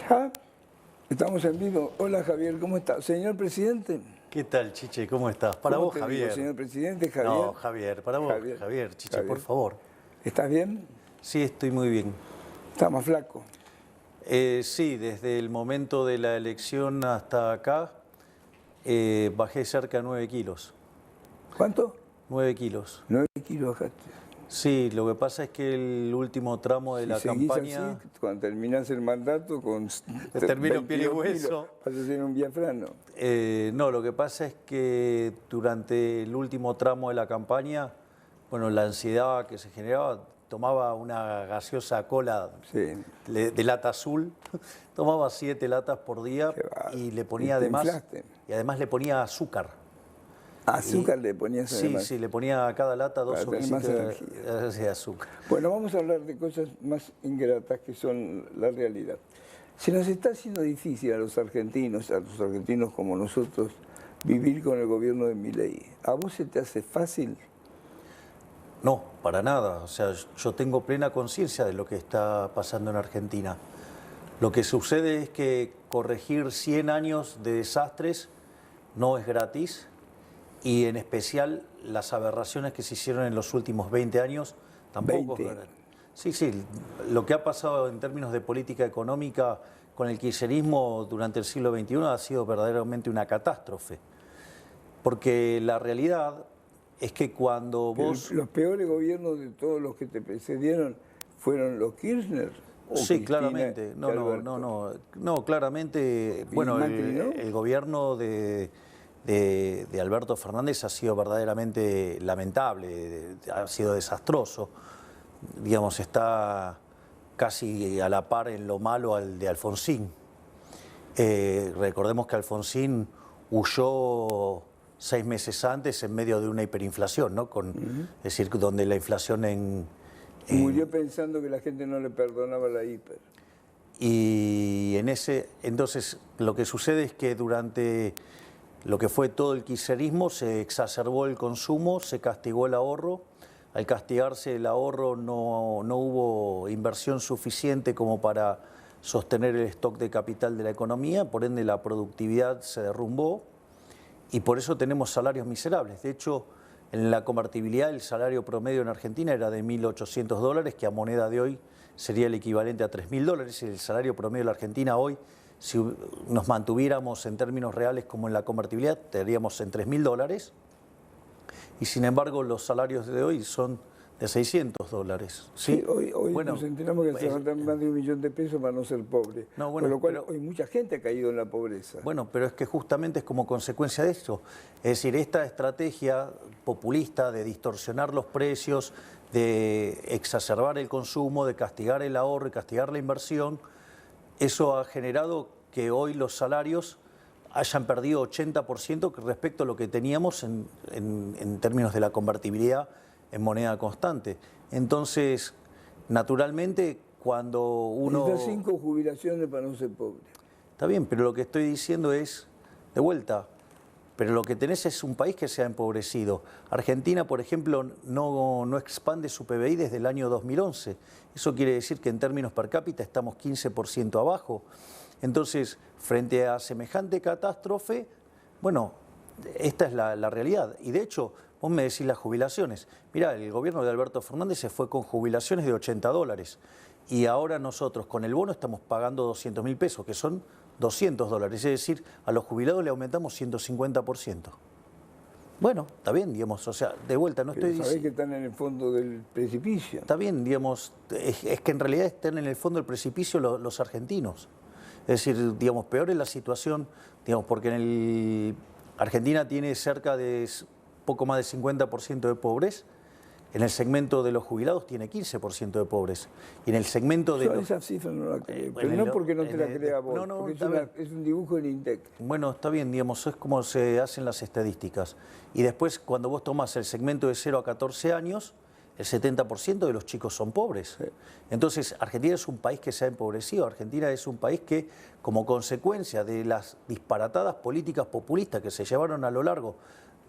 Ya, estamos en vivo. Hola Javier, ¿cómo está? Señor presidente. ¿Qué tal, Chiche? ¿Cómo estás? Para ¿Cómo vos, te digo, Javier. señor presidente, Javier? No, Javier, para vos, Javier, Chiche, Javier. por favor. ¿Estás bien? Sí, estoy muy bien. ¿Estás más flaco? Sí, desde el momento de la elección hasta acá, bajé cerca de 9 kilos. ¿Cuánto? 9 kilos. 9 kilos bajaste. Sí, lo que pasa es que el último tramo de la seguís campaña... así, cuando terminás el mandato con Termino piel y 22 hueso. kilos, vas a ser un biafrano. No, lo que pasa es que durante el último tramo de la campaña, bueno, la ansiedad que se generaba, tomaba una gaseosa cola de lata azul, tomaba 7 latas por día y le ponía además le ponía azúcar. ¿Azúcar le ponías además? Sí, le ponía a cada lata 2 sobrecitos de azúcar. Bueno, vamos a hablar de cosas más ingratas que son la realidad. Se nos está haciendo difícil a los argentinos como nosotros, vivir con el gobierno de Milei. ¿A vos se te hace fácil? No, para nada. O sea, yo tengo plena conciencia de lo que está pasando en Argentina. Lo que sucede es que corregir 100 años de desastres no es gratis, y en especial las aberraciones que se hicieron en los últimos 20 años tampoco. 20. Sí, lo que ha pasado en términos de política económica con el kirchnerismo durante el siglo XXI ha sido verdaderamente una catástrofe. Porque la realidad es que cuando vos... Los peores gobiernos de todos los que te precedieron fueron los Kirchner. Sí, claramente. No, claramente. Bueno, el gobierno de Alberto Fernández ha sido verdaderamente lamentable, ha sido desastroso. Digamos, está casi a la par en lo malo al de Alfonsín. Recordemos que Alfonsín huyó 6 meses antes en medio de una hiperinflación, ¿no? Es decir, donde la inflación murió pensando que la gente no le perdonaba la hiper. Y entonces lo que sucede es que durante lo que fue todo el kirchnerismo se exacerbó el consumo, se castigó el ahorro. Al castigarse el ahorro no hubo inversión suficiente como para sostener el stock de capital de la economía, por ende la productividad se derrumbó y por eso tenemos salarios miserables. De hecho, en la convertibilidad el salario promedio en Argentina era de $1.800, que a moneda de hoy sería el equivalente a $3.000. El salario promedio de la Argentina hoy, si nos mantuviéramos en términos reales como en la convertibilidad, estaríamos en $3.000. Y sin embargo los salarios de hoy son de $600. Sí, hoy nos enteramos que se faltan más de $1 millón de pesos para no ser pobre. Con lo cual hoy mucha gente ha caído en la pobreza. Bueno, pero es que justamente es como consecuencia de esto. Es decir, esta estrategia populista de distorsionar los precios, de exacerbar el consumo, de castigar el ahorro y castigar la inversión, eso ha generado que hoy los salarios hayan perdido 80% respecto a lo que teníamos en términos de la convertibilidad en moneda constante. Entonces, naturalmente, cuando uno... Necesitas 5 jubilaciones para no ser pobre. Está bien, pero lo que estoy diciendo es, de vuelta, pero lo que tenés es un país que se ha empobrecido. Argentina, por ejemplo, no expande su PBI desde el año 2011. Eso quiere decir que en términos per cápita estamos 15% abajo. Entonces, frente a semejante catástrofe, bueno, esta es la realidad. Y de hecho, vos me decís las jubilaciones. Mirá, el gobierno de Alberto Fernández se fue con jubilaciones de $80. Y ahora nosotros con el bono estamos pagando $200.000 pesos, que son $200. Es decir, a los jubilados le aumentamos 150%. Bueno, está bien, digamos, o sea, de vuelta no estoy diciendo... Sabés que están en el fondo del precipicio. Está bien, digamos, es que en realidad están en el fondo del precipicio los argentinos. Es decir, digamos, peor es la situación, digamos, porque Argentina tiene cerca de poco más de 50% de pobres. En el segmento de los jubilados tiene 15% de pobres. Y en el segmento de esa cifra no la creo, pero no porque no te la crea vos, porque es un dibujo del INDEC. Bueno, está bien, digamos, es como se hacen las estadísticas. Y después, cuando vos tomás el segmento de 0 a 14 años, el 70% de los chicos son pobres. Entonces, Argentina es un país que se ha empobrecido. Argentina es un país que, como consecuencia de las disparatadas políticas populistas que se llevaron a lo largo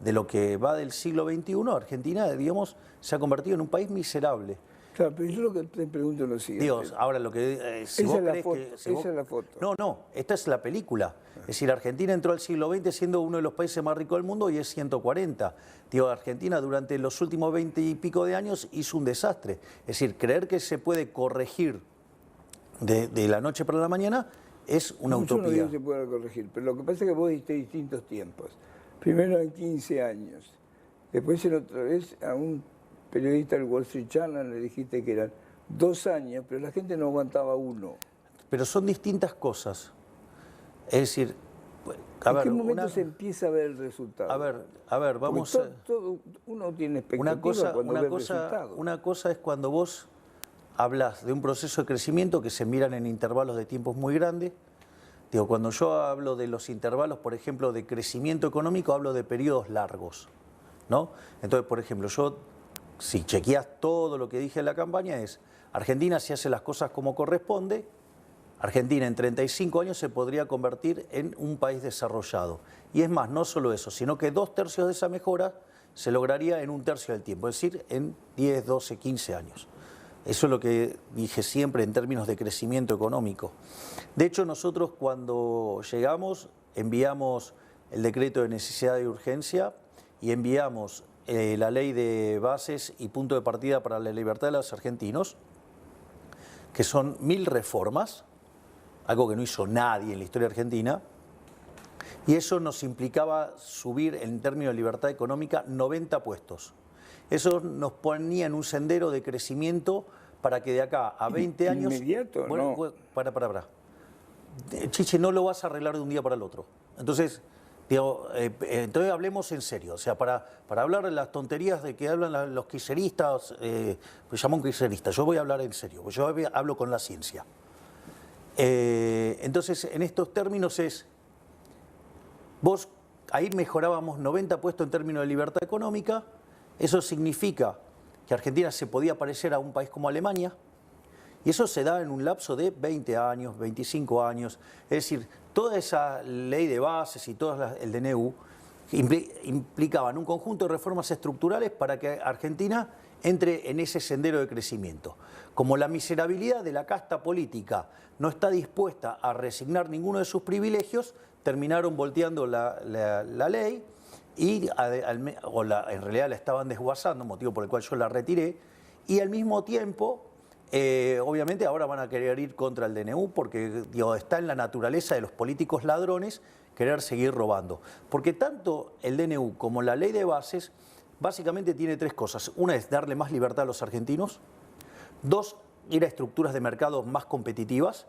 de lo que va del siglo XXI, Argentina, digamos, se ha convertido en un país miserable. Claro, pero yo lo que te pregunto es lo siguiente. Dios, ahora lo que... si esa vos es la creés foto, que, si esa vos- es la foto. No, esta es la película. Es decir, Argentina entró al siglo XX siendo uno de los países más ricos del mundo y es 140. Digo, Argentina durante los últimos 20 y pico de años hizo un desastre. Es decir, creer que se puede corregir de la noche para la mañana es una Yo no utopía. digo que se pueda corregir, pero lo que pasa es que vos diste distintos tiempos. Primero en 15 años, después en otra vez a un periodista del Wall Street Journal le dijiste que eran 2 años, pero la gente no aguantaba 1. Pero son distintas cosas. Es decir, a ¿En ver, qué momento se empieza a ver el resultado? a ver, vamos Porque a... uno tiene expectativa cuando ve el resultado. Una cosa es cuando vos hablas de un proceso de crecimiento que se miran en intervalos de tiempos muy grandes. Digo, cuando yo hablo de los intervalos, por ejemplo, de crecimiento económico, hablo de periodos largos, ¿no? Entonces, por ejemplo, si chequeás todo lo que dije en la campaña, es Argentina, si hace las cosas como corresponde, Argentina en 35 años se podría convertir en un país desarrollado. Y es más, no solo eso, sino que 2/3 de esa mejora se lograría en 1/3 del tiempo, es decir, en 10, 12, 15 años. Eso es lo que dije siempre en términos de crecimiento económico. De hecho, nosotros cuando llegamos enviamos el decreto de necesidad y urgencia y enviamos la ley de bases y punto de partida para la libertad de los argentinos, que son 1000 reformas, algo que no hizo nadie en la historia argentina, y eso nos implicaba subir en términos de libertad económica 90 puestos. Eso nos ponía en un sendero de crecimiento para que de acá a 20 años... ¿Inmediato? Bueno, No. para. Chiche, no lo vas a arreglar de un día para el otro. Entonces, digo, entonces hablemos en serio. O sea, para hablar de las tonterías de que hablan los kirchneristas, pues llamo un kirchnerista, yo voy a hablar en serio, pues yo hablo con la ciencia. Entonces, en estos términos vos ahí mejorábamos 90 puestos en términos de libertad económica. Eso significa que Argentina se podía parecer a un país como Alemania, y eso se da en un lapso de 20 años, 25 años. Es decir, toda esa ley de bases y todo el DNU implicaban un conjunto de reformas estructurales para que Argentina entre en ese sendero de crecimiento. Como la miserabilidad de la casta política no está dispuesta a resignar ninguno de sus privilegios, terminaron volteando la ley y en realidad la estaban desguazando, motivo por el cual yo la retiré, y al mismo tiempo, obviamente ahora van a querer ir contra el DNU porque está en la naturaleza de los políticos ladrones querer seguir robando. Porque tanto el DNU como la ley de bases básicamente tiene 3 cosas. Una es darle más libertad a los argentinos, 2, ir a estructuras de mercado más competitivas,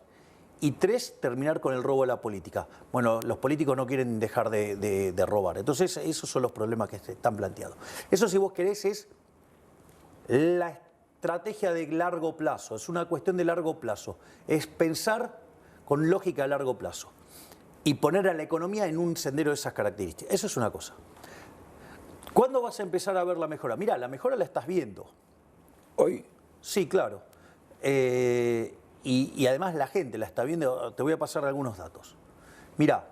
y 3, terminar con el robo de la política. Bueno, los políticos no quieren dejar de robar. Entonces, esos son los problemas que están planteados. Eso, si vos querés, es la estrategia de largo plazo. Es una cuestión de largo plazo. Es pensar con lógica de largo plazo y poner a la economía en un sendero de esas características. Eso es una cosa. ¿Cuándo vas a empezar a ver la mejora? Mirá, la mejora la estás viendo. ¿Hoy? Sí, claro. Y además la gente la está viendo. Te voy a pasar algunos datos. Mirá,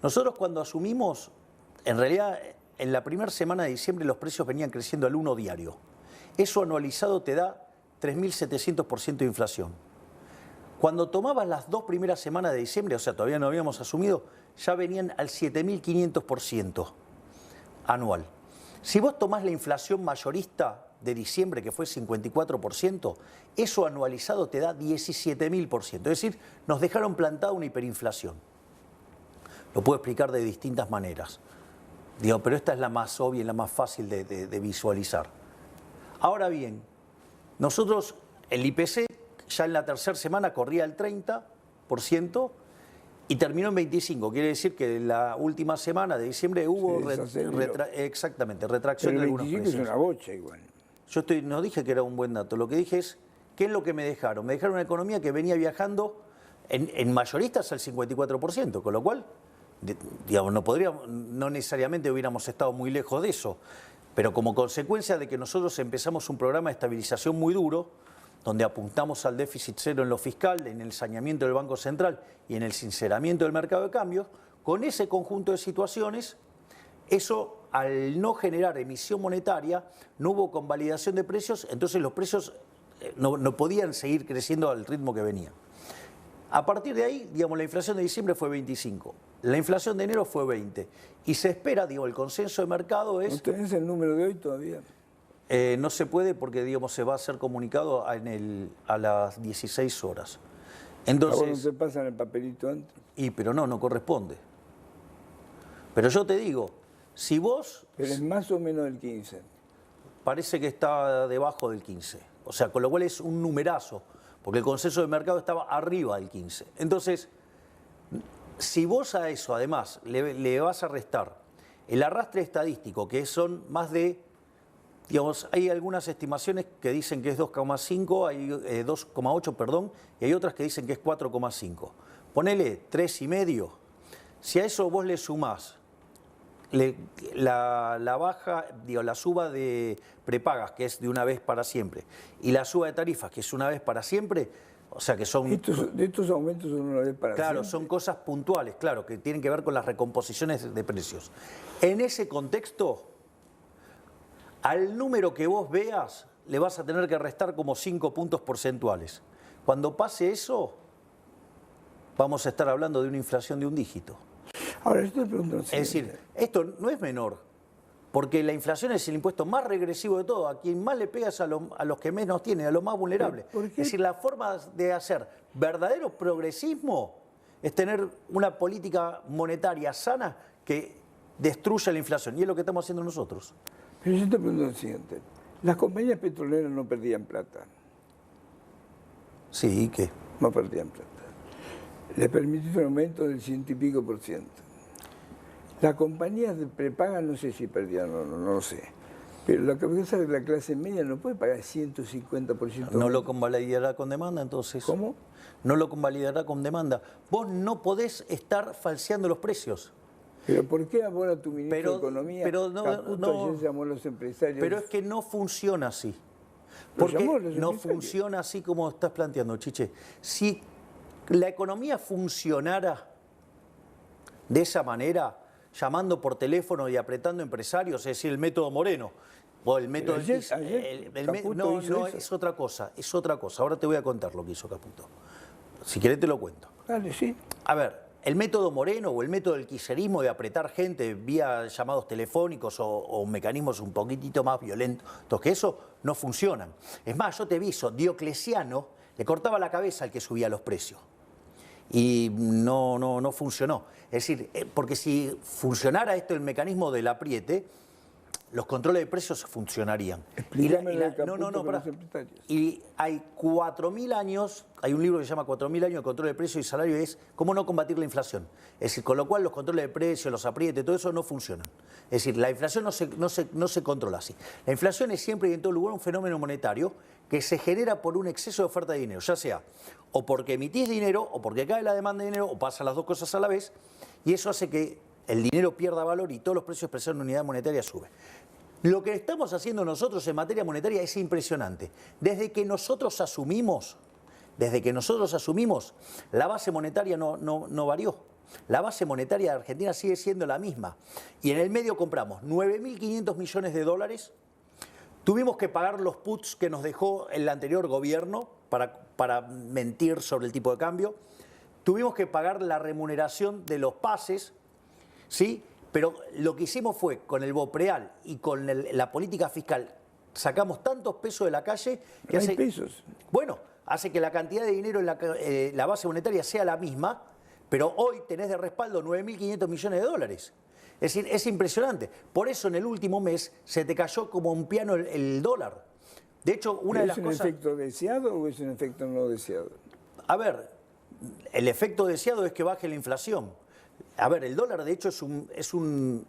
nosotros cuando asumimos, en realidad en la primera semana de diciembre los precios venían creciendo al 1 diario. Eso anualizado te da 3.700% de inflación. Cuando tomabas las 2 primeras semanas de diciembre, o sea, todavía no habíamos asumido, ya venían al 7.500% anual. Si vos tomás la inflación mayorista de diciembre, que fue 54%, eso anualizado te da 17.000%. Es decir, nos dejaron plantada una hiperinflación. Lo puedo explicar de distintas maneras. Pero esta es la más obvia y la más fácil de visualizar. Ahora bien, nosotros, el IPC, ya en la tercera semana corría el 30% y terminó en 25%. Quiere decir que en la última semana de diciembre hubo retracción de algunos precios. es una bocha igual. Yo no dije que era un buen dato. Lo que dije es, ¿qué es lo que me dejaron? Me dejaron una economía que venía viajando en mayoristas al 54%, con lo cual, no necesariamente hubiéramos estado muy lejos de eso. Pero como consecuencia de que nosotros empezamos un programa de estabilización muy duro, donde apuntamos al déficit cero en lo fiscal, en el saneamiento del Banco Central y en el sinceramiento del mercado de cambios, con ese conjunto de situaciones, eso al no generar emisión monetaria, no hubo convalidación de precios, entonces los precios no podían seguir creciendo al ritmo que venía. A partir de ahí, digamos, la inflación de diciembre fue 25, la inflación de enero fue 20 y se espera, digo, el consenso de mercado es... ¿No tenés el número de hoy todavía? No se puede porque, digamos, se va a hacer comunicado a las 16 horas. Entonces, ¿Ahora no se pasan el papelito antes? pero no corresponde. Pero yo te digo, si vos... Pero es más o menos del 15. Parece que está debajo del 15. O sea, con lo cual es un numerazo, porque el consenso de mercado estaba arriba del 15. Entonces, si vos a eso, además, le vas a restar el arrastre estadístico, que son más de... Digamos, hay algunas estimaciones que dicen que es 2,5, hay 2,8, perdón, y hay otras que dicen que es 4,5. Ponele 3,5. Si a eso vos le sumás la baja, digo, la suba de prepagas, que es de una vez para siempre, y la suba de tarifas, que es una vez para siempre, o sea que son... Estos aumentos son una vez para Claro, siempre. son cosas puntuales, claro, que tienen que ver con las recomposiciones de precios. En ese contexto... Al número que vos veas, le vas a tener que restar como 5 puntos porcentuales. Cuando pase eso, vamos a estar hablando de una inflación de un dígito. Ahora, yo te pregunto... Es decir, esto no es menor, porque la inflación es el impuesto más regresivo de todo. A quien más le pegas a los que menos tienen, a los más vulnerables. Es decir, la forma de hacer verdadero progresismo es tener una política monetaria sana que destruya la inflación. Y es lo que estamos haciendo nosotros. Pero yo te pregunto lo siguiente, las compañías petroleras no perdían plata. Sí, ¿y qué? No perdían plata. Les permitió un aumento del 100 y pico %. Las compañías de prepaga no sé si perdían o no lo sé. Pero lo que pasa es que la clase media no puede pagar 150%. ¿No lo convalidará con demanda entonces? ¿Cómo? No lo convalidará con demanda. Vos no podés estar falseando los precios. ¿Pero por qué ahora tu ministro de Economía no, llamó a los empresarios? Pero es que no funciona así. Porque no empresarios. funciona así como estás planteando, Chiche. Si la economía funcionara de esa manera, llamando por teléfono y apretando empresarios, es decir, el método Moreno, o el método... No, es otra cosa, es otra cosa. Ahora te voy a contar lo que hizo Caputo. Si querés te lo cuento. Dale, sí. A ver, el método Moreno o el método del kirchnerismo de apretar gente vía llamados telefónicos o mecanismos un poquitito más violentos que eso, no funcionan. Es más, yo te aviso, Diocleciano le cortaba la cabeza al que subía los precios. Y no funcionó. Es decir, porque si funcionara esto, el mecanismo del apriete, los controles de precios funcionarían. Y hay 4.000 años, hay un libro que se llama 4.000 años de control de precios y salario, es cómo no combatir la inflación. Es decir, con lo cual los controles de precios, los aprietes, todo eso no funcionan. Es decir, la inflación no se controla así. La inflación es siempre y en todo lugar un fenómeno monetario que se genera por un exceso de oferta de dinero, ya sea o porque emitís dinero, o porque cae la demanda de dinero, o pasan las dos cosas a la vez, y eso hace que el dinero pierda valor y todos los precios expresados en unidad monetaria suben. Lo que estamos haciendo nosotros en materia monetaria es impresionante. Desde que nosotros asumimos, la base monetaria no varió. La base monetaria de Argentina sigue siendo la misma. Y en el medio compramos 9.500 millones de dólares. Tuvimos que pagar los puts que nos dejó el anterior gobierno para mentir sobre el tipo de cambio. Tuvimos que pagar la remuneración de los pases, ¿sí? Pero lo que hicimos fue, con el BOPREAL y con la política fiscal, sacamos tantos pesos de la calle que hace... pesos. Bueno, hace que la cantidad de dinero en la base monetaria sea la misma, pero hoy tenés de respaldo 9.500 millones de dólares. Es decir, es impresionante. Por eso en el último mes se te cayó como un piano el dólar. De hecho, una de las cosas... ¿Es un efecto deseado o es un efecto no deseado? A ver, el efecto deseado es que baje la inflación. A ver, el dólar de hecho es un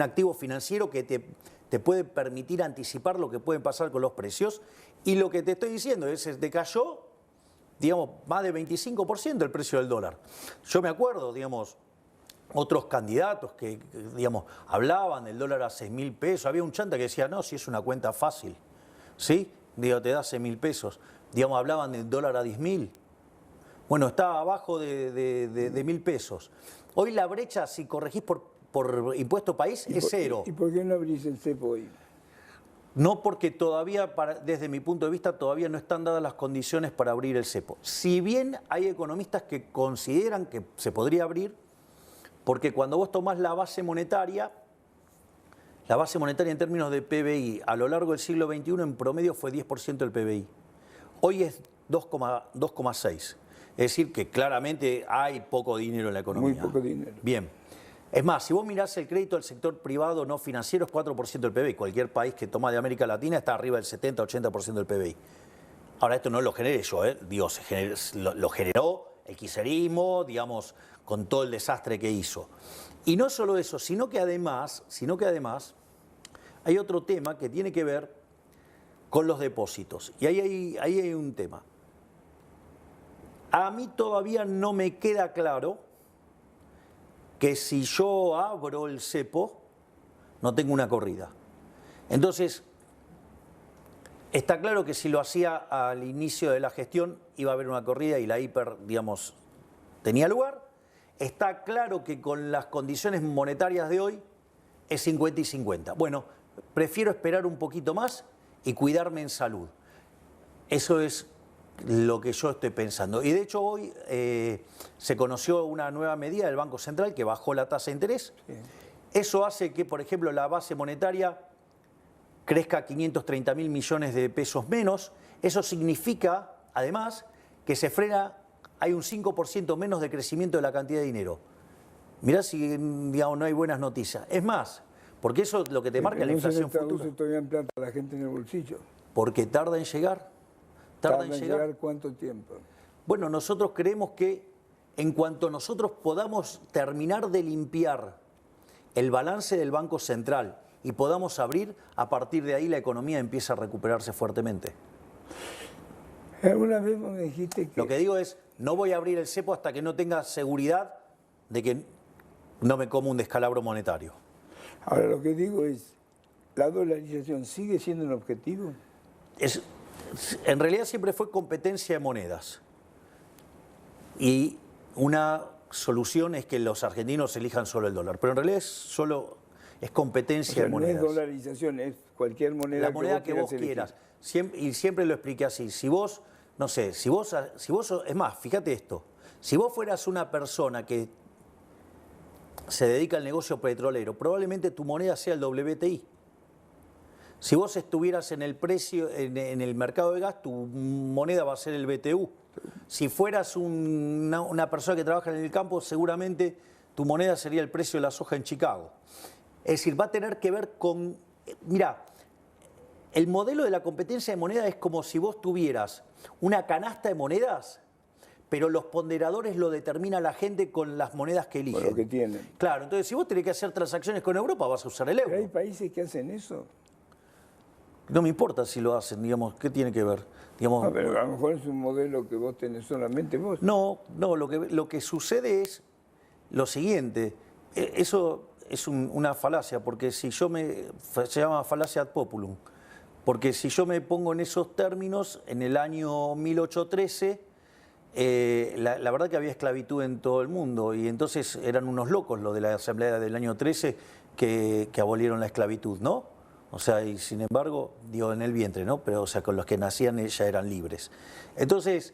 activo financiero que te puede permitir anticipar lo que puede pasar con los precios. Y lo que te estoy diciendo es que decayó, digamos, más de 25% el precio del dólar. Yo me acuerdo, digamos, otros candidatos que digamos, hablaban del dólar a 6.000 pesos. Había un chanta que decía, no, si es una cuenta fácil, ¿sí? Digo, te da 6.000 pesos. Digamos, hablaban del dólar a 10.000. Bueno, está abajo de 1.000 pesos. Hoy la brecha, si corregís por impuesto país, es cero. ¿Y por qué no abrís el cepo hoy? No porque todavía, desde mi punto de vista, todavía no están dadas las condiciones para abrir el cepo. Si bien hay economistas que consideran que se podría abrir, porque cuando vos tomás la base monetaria en términos de PBI a lo largo del siglo XXI en promedio fue 10% del PBI. Hoy es 2,6. Es decir, que claramente hay poco dinero en la economía. Muy poco dinero. Bien. Es más, si vos mirás el crédito del sector privado no financiero es 4% del PBI. Cualquier país que toma de América Latina está arriba del 70-80% del PBI. Ahora, esto no lo generé yo, Digo, lo generó el kirchnerismo, digamos, con todo el desastre que hizo. Y no solo eso, sino que además hay otro tema que tiene que ver con los depósitos. Y ahí hay un tema. A mí todavía no me queda claro que si yo abro el cepo, no tengo una corrida. Entonces, está claro que si lo hacía al inicio de la gestión, iba a haber una corrida y la hiper, digamos, tenía lugar. Está claro que con las condiciones monetarias de hoy es 50 y 50. Bueno, prefiero esperar un poquito más y cuidarme en salud. Eso es lo que yo estoy pensando. Y de hecho hoy se conoció una nueva medida del Banco Central que bajó la tasa de interés. Sí. Eso hace que, por ejemplo, la base monetaria crezca 530.000 millones de pesos menos. Eso significa, además, que se frena, hay un 5% menos de crecimiento de la cantidad de dinero. Mirá si, digamos, no hay buenas noticias. Es más, porque eso es lo que te marca la inflación futura. ¿No se todavía en plata a la gente en el bolsillo? Porque tarda en llegar. ¿Tarda en llegar cuánto tiempo? Bueno, nosotros creemos que en cuanto nosotros podamos terminar de limpiar el balance del Banco Central y podamos abrir, a partir de ahí la economía empieza a recuperarse fuertemente. ¿Alguna vez me dijiste que...? Lo que digo es, no voy a abrir el cepo hasta que no tenga seguridad de que no me como un descalabro monetario. Ahora, lo que digo es, ¿la dolarización sigue siendo un objetivo? En realidad siempre fue competencia de monedas. Y una solución es que los argentinos elijan solo el dólar. Pero en realidad es competencia de monedas. No es dolarización, es cualquier moneda, la moneda que vos quieras. Y siempre lo expliqué así. Si vos, no sé, si vos, es más, fíjate esto. Si vos fueras una persona que se dedica al negocio petrolero, probablemente tu moneda sea el WTI. Si vos estuvieras en el precio, en el mercado de gas, tu moneda va a ser el BTU. Si fueras una persona que trabaja en el campo, seguramente tu moneda sería el precio de la soja en Chicago. Es decir, va a tener que ver con... Mirá, el modelo de la competencia de moneda es como si vos tuvieras una canasta de monedas, pero los ponderadores lo determina la gente con las monedas que eligen. Con lo que tienen. Claro, entonces si vos tenés que hacer transacciones con Europa, vas a usar el euro. ¿Pero hay países que hacen eso? No me importa si lo hacen, digamos, ¿qué tiene que ver? Digamos, no, pero a lo mejor es un modelo que vos tenés solamente vos. No, lo que sucede es lo siguiente, eso es una falacia, porque si yo se llama falacia ad populum, porque si yo me pongo en esos términos, en el año 1813, la verdad que había esclavitud en todo el mundo, y entonces eran unos locos los de la Asamblea del año 13 que abolieron la esclavitud, ¿no? O sea, y sin embargo, digo, en el vientre, ¿no? Pero, o sea, con los que nacían ya eran libres. Entonces,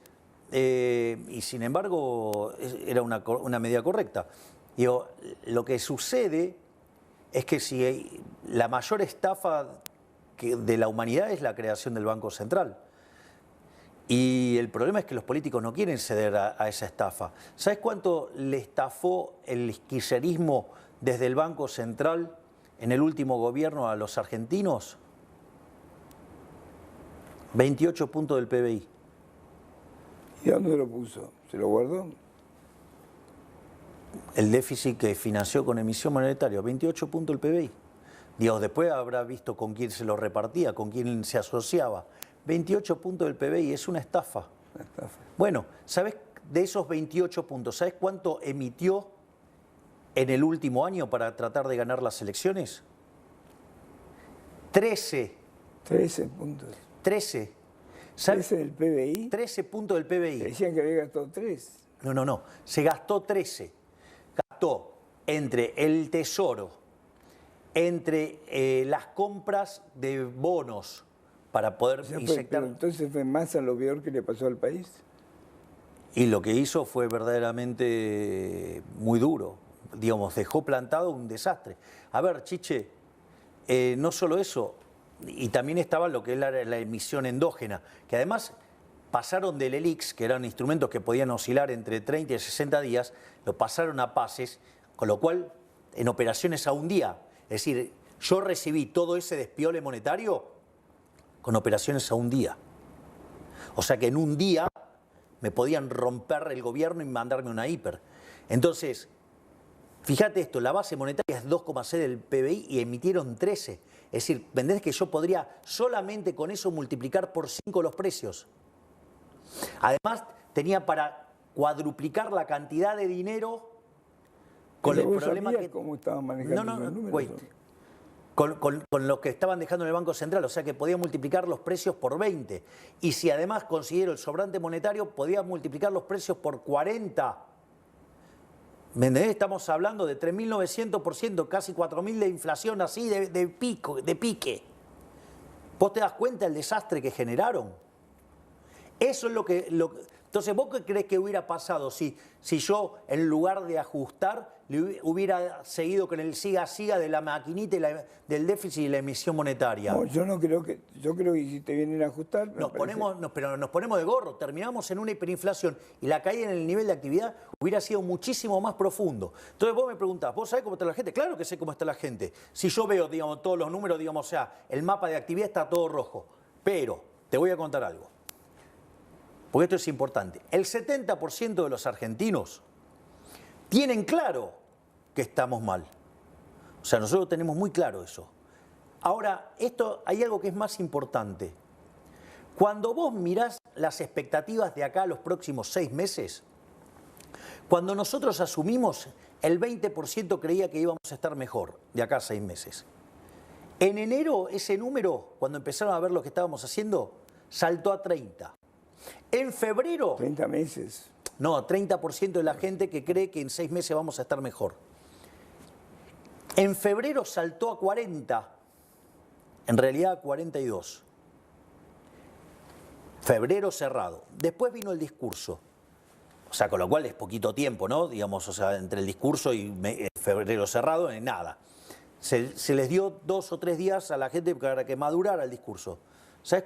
y sin embargo, era una medida correcta. Digo, lo que sucede es que si la mayor estafa de la humanidad es la creación del Banco Central. Y el problema es que los políticos no quieren ceder a esa estafa. ¿Sabes cuánto le estafó el kirchnerismo desde el Banco Central en el último gobierno a los argentinos? 28 puntos del PBI. ¿Y a dónde lo puso? ¿Se lo guardó? El déficit que financió con emisión monetaria, 28 puntos del PBI. Dios, después habrá visto con quién se lo repartía, con quién se asociaba. 28 puntos del PBI, es una estafa. Una estafa. Bueno, ¿sabes de esos 28 puntos, sabes cuánto emitió en el último año para tratar de ganar las elecciones? 13. 13 puntos. 13. ¿Sabes? ¿13 del PBI? 13 puntos del PBI. Decían que había gastado 3. No. Se gastó 13. Gastó entre el Tesoro entre las compras de bonos para poder inyectar. Pero entonces fue Massa lo peor que le pasó al país. Y lo que hizo fue verdaderamente muy duro. Digamos, dejó plantado un desastre. A ver, Chiche, no solo eso, y también estaba lo que es la emisión endógena, que además pasaron del ELIX, que eran instrumentos que podían oscilar entre 30 y 60 días, lo pasaron a pases, con lo cual en operaciones a un día. Es decir, yo recibí todo ese despiole monetario con operaciones a un día. O sea que en un día me podían romper el gobierno y mandarme una hiper. Entonces, fíjate esto, la base monetaria es 2,6 del PBI y emitieron 13. Es decir, ¿entendés que yo podría solamente con eso multiplicar por 5 los precios? Además, tenía para cuadruplicar la cantidad de dinero con el problema que... ¿Cómo estaban manejando los números? Wait. Con lo que estaban dejando en el Banco Central, o sea que podía multiplicar los precios por 20. Y si además considero el sobrante monetario, podía multiplicar los precios por 40. ¿Me entendés? Estamos hablando de 3.900%, casi 4.000 de inflación así de pique. ¿Vos te das cuenta del desastre que generaron? Eso es lo que... Entonces, ¿vos qué crees que hubiera pasado si yo, en lugar de ajustar, hubiera seguido con el siga-siga de la maquinita y del déficit y la emisión monetaria? No, yo no creo que... Yo creo que si te vienen a ajustar... Pero nos ponemos de gorro, terminamos en una hiperinflación y la caída en el nivel de actividad hubiera sido muchísimo más profundo. Entonces vos me preguntás, ¿vos sabés cómo está la gente? Claro que sé cómo está la gente. Si yo veo, digamos, todos los números, digamos, o sea, el mapa de actividad está todo rojo. Pero te voy a contar algo, porque esto es importante. El 70% de los argentinos tienen claro que estamos mal. O sea, nosotros tenemos muy claro eso. Ahora, hay algo que es más importante. Cuando vos mirás las expectativas de acá a los próximos 6 meses, cuando nosotros asumimos, el 20% creía que íbamos a estar mejor de acá a 6 meses. En enero, ese número, cuando empezaron a ver lo que estábamos haciendo, saltó a 30. En febrero... 30 meses. No, 30% de la gente que cree que en 6 meses vamos a estar mejor. En febrero saltó a 40, en realidad a 42. Febrero cerrado. Después vino el discurso. O sea, con lo cual es poquito tiempo, ¿no? Digamos, o sea, entre el discurso y febrero cerrado, nada. Se les dio 2 o 3 días a la gente para que madurara el discurso. ¿Sabes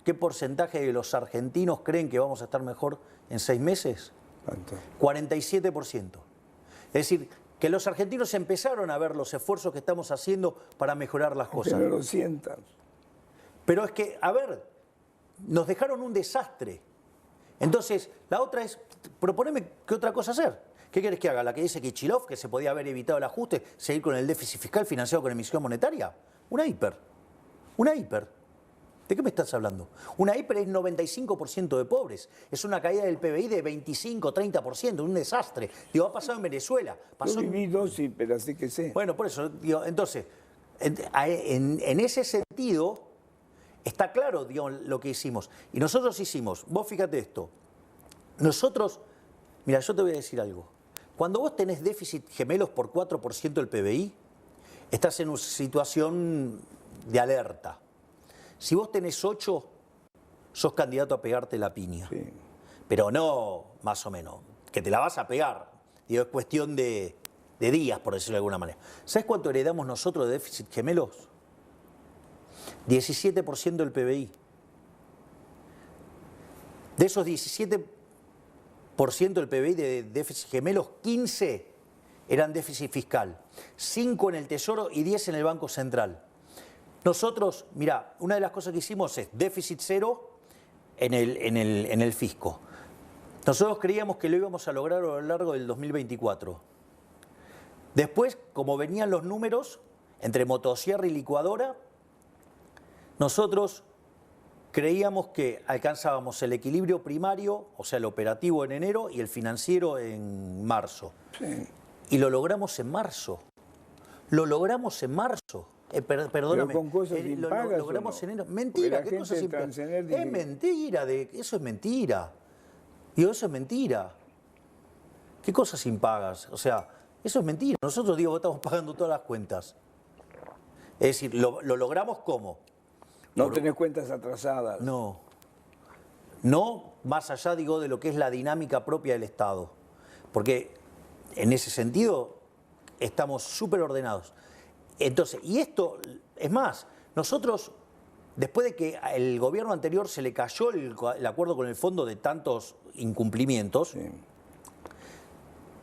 qué porcentaje de los argentinos creen que vamos a estar mejor en 6 meses? ¿Cuánto? 47%. Es decir, que los argentinos empezaron a ver los esfuerzos que estamos haciendo para mejorar las cosas. Que no lo sientan. Pero es que, a ver, nos dejaron un desastre. Entonces, la otra es, proponeme qué otra cosa hacer. ¿Qué querés que haga? ¿La que dice Kicillof, que se podía haber evitado el ajuste, seguir con el déficit fiscal financiado con emisión monetaria? Una hiper. Una hiper. ¿De qué me estás hablando? Una hiper es 95% de pobres. Es una caída del PBI de 25, 30%, un desastre. Digo, ha pasado en Venezuela. Yo viví 2 hiper, así que sé. Bueno, por eso, digo, entonces, en ese sentido, está claro, digamos, lo que hicimos. Y nosotros hicimos, vos fíjate esto, nosotros, mira, yo te voy a decir algo. Cuando vos tenés déficit gemelos por 4% del PBI, estás en una situación de alerta. Si vos tenés 8, sos candidato a pegarte la piña. Sí. Pero no más o menos, que te la vas a pegar. Digo, es cuestión de días, por decirlo de alguna manera. ¿Sabés cuánto heredamos nosotros de déficit gemelos? 17% del PBI. De esos 17% del PBI de déficit gemelos, 15 eran déficit fiscal, 5 en el Tesoro y 10 en el Banco Central. Nosotros, mirá, una de las cosas que hicimos es déficit cero en el fisco. Nosotros creíamos que lo íbamos a lograr a lo largo del 2024. Después, como venían los números, entre motosierra y licuadora, nosotros creíamos que alcanzábamos el equilibrio primario, o sea, el operativo en enero y el financiero en marzo. Sí. Y lo logramos en marzo. Lo logramos en marzo. Perdóname. Pero con cosas impagas, lo logramos en enero. Mentira, ¿qué cosas impagas? Es mentira, eso es mentira. Digo, eso es mentira. ¿Qué cosas impagas? O sea, Eso es mentira. Nosotros, digo, estamos pagando todas las cuentas. Es decir, ¿lo logramos cómo? No tenés cuentas atrasadas. No. No más allá, digo, de lo que es la dinámica propia del Estado. Porque en ese sentido estamos súper ordenados. Entonces, y esto, es más, nosotros, después de que el gobierno anterior se le cayó el acuerdo con el fondo de tantos incumplimientos, sí.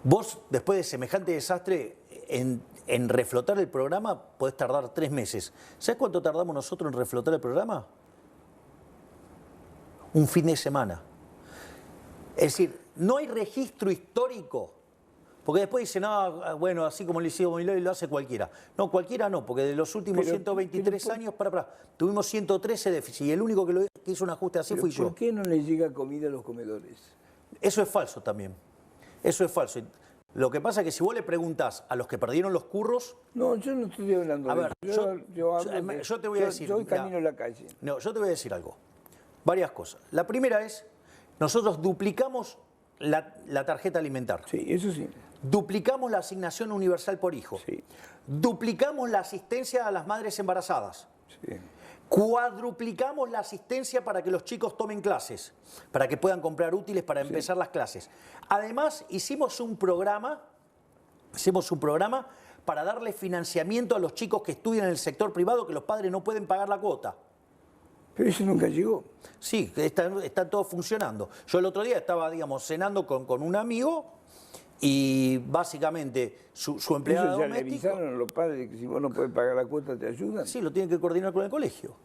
Vos, después de semejante desastre, en reflotar el programa podés tardar 3 meses. ¿Sabés cuánto tardamos nosotros en reflotar el programa? Un fin de semana. Es decir, no hay registro histórico. Porque después dicen, no, bueno, así como lo hicimos Milei, lo hace cualquiera. No, cualquiera no, porque de los últimos 123 años, tuvimos 113 déficit y el único que hizo un ajuste así fui yo. ¿Por qué no les llega comida a los comedores? Eso es falso también. Eso es falso. Lo que pasa es que si vos le preguntás a los que perdieron los curros... No, yo no estoy hablando de eso. Yo te voy a decir... Yo camino la calle. No, yo te voy a decir algo. Varias cosas. La primera es, nosotros duplicamos la tarjeta alimentar. Sí, eso sí. Duplicamos la asignación universal por hijo. Sí. Duplicamos la asistencia a las madres embarazadas. Sí. Cuadruplicamos la asistencia para que los chicos tomen clases, para que puedan comprar útiles para empezar las clases. Además, hicimos un programa para darle financiamiento a los chicos que estudian en el sector privado, que los padres no pueden pagar la cuota. Pero eso nunca llegó. Sí, está todo funcionando. Yo el otro día estaba, digamos, cenando con un amigo y básicamente su empleada ¿Eso ya doméstica... le avisaron a los padres que si vos no podés pagar la cuota te ayudan? Sí, lo tienen que coordinar con el colegio.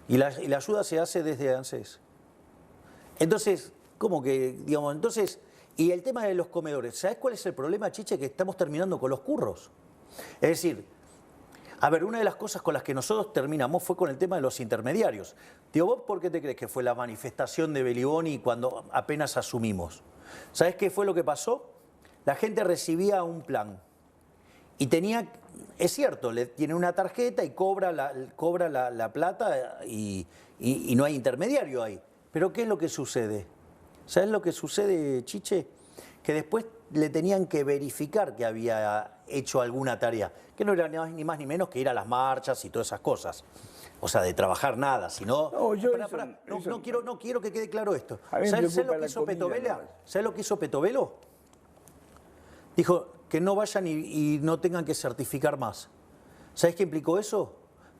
Y la ayuda se hace desde ANSES. Entonces, ¿cómo que, digamos, entonces... Y el tema de los comedores, ¿sabés cuál es el problema, Chiche? Que estamos terminando con los curros. Es decir, a ver, una de las cosas con las que nosotros terminamos fue con el tema de los intermediarios. Digo, ¿vos por qué te crees que fue la manifestación de Beliboni cuando apenas asumimos? ¿Sabés qué fue lo que pasó? La gente recibía un plan y tenía, es cierto, tiene una tarjeta y cobra la plata y no hay intermediario ahí. Pero ¿qué es lo que sucede? ¿Sabés lo que sucede, Chiche? Que después le tenían que verificar que había hecho alguna tarea, que no era ni más ni menos que ir a las marchas y todas esas cosas. O sea, de trabajar nada, sino... No quiero que quede claro esto. ¿Sabés lo que hizo Petovela? ¿Sabés lo que hizo Petovelo? Dijo que no vayan y no tengan que certificar más. ¿Sabés qué implicó eso?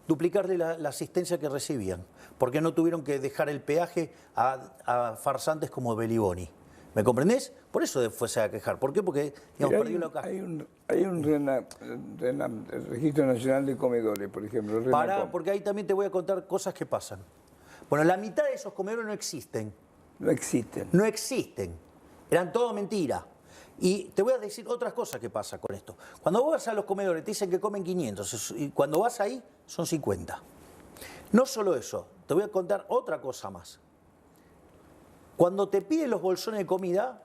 Duplicarle la asistencia que recibían, porque no tuvieron que dejar el peaje a farsantes como Beliboni. ¿Me comprendés? Por eso fuese a quejar. ¿Por qué? Porque digamos, perdió la caja. Hay un Registro Nacional de Comedores, por ejemplo. Pará, porque ahí también te voy a contar cosas que pasan. Bueno, la mitad de esos comedores no existen. No existen. No existen. Eran todo mentira. Y te voy a decir otras cosas que pasa con esto. Cuando vos vas a los comedores te dicen que comen 500 y cuando vas ahí son 50. No solo eso, te voy a contar otra cosa más. Cuando te piden los bolsones de comida,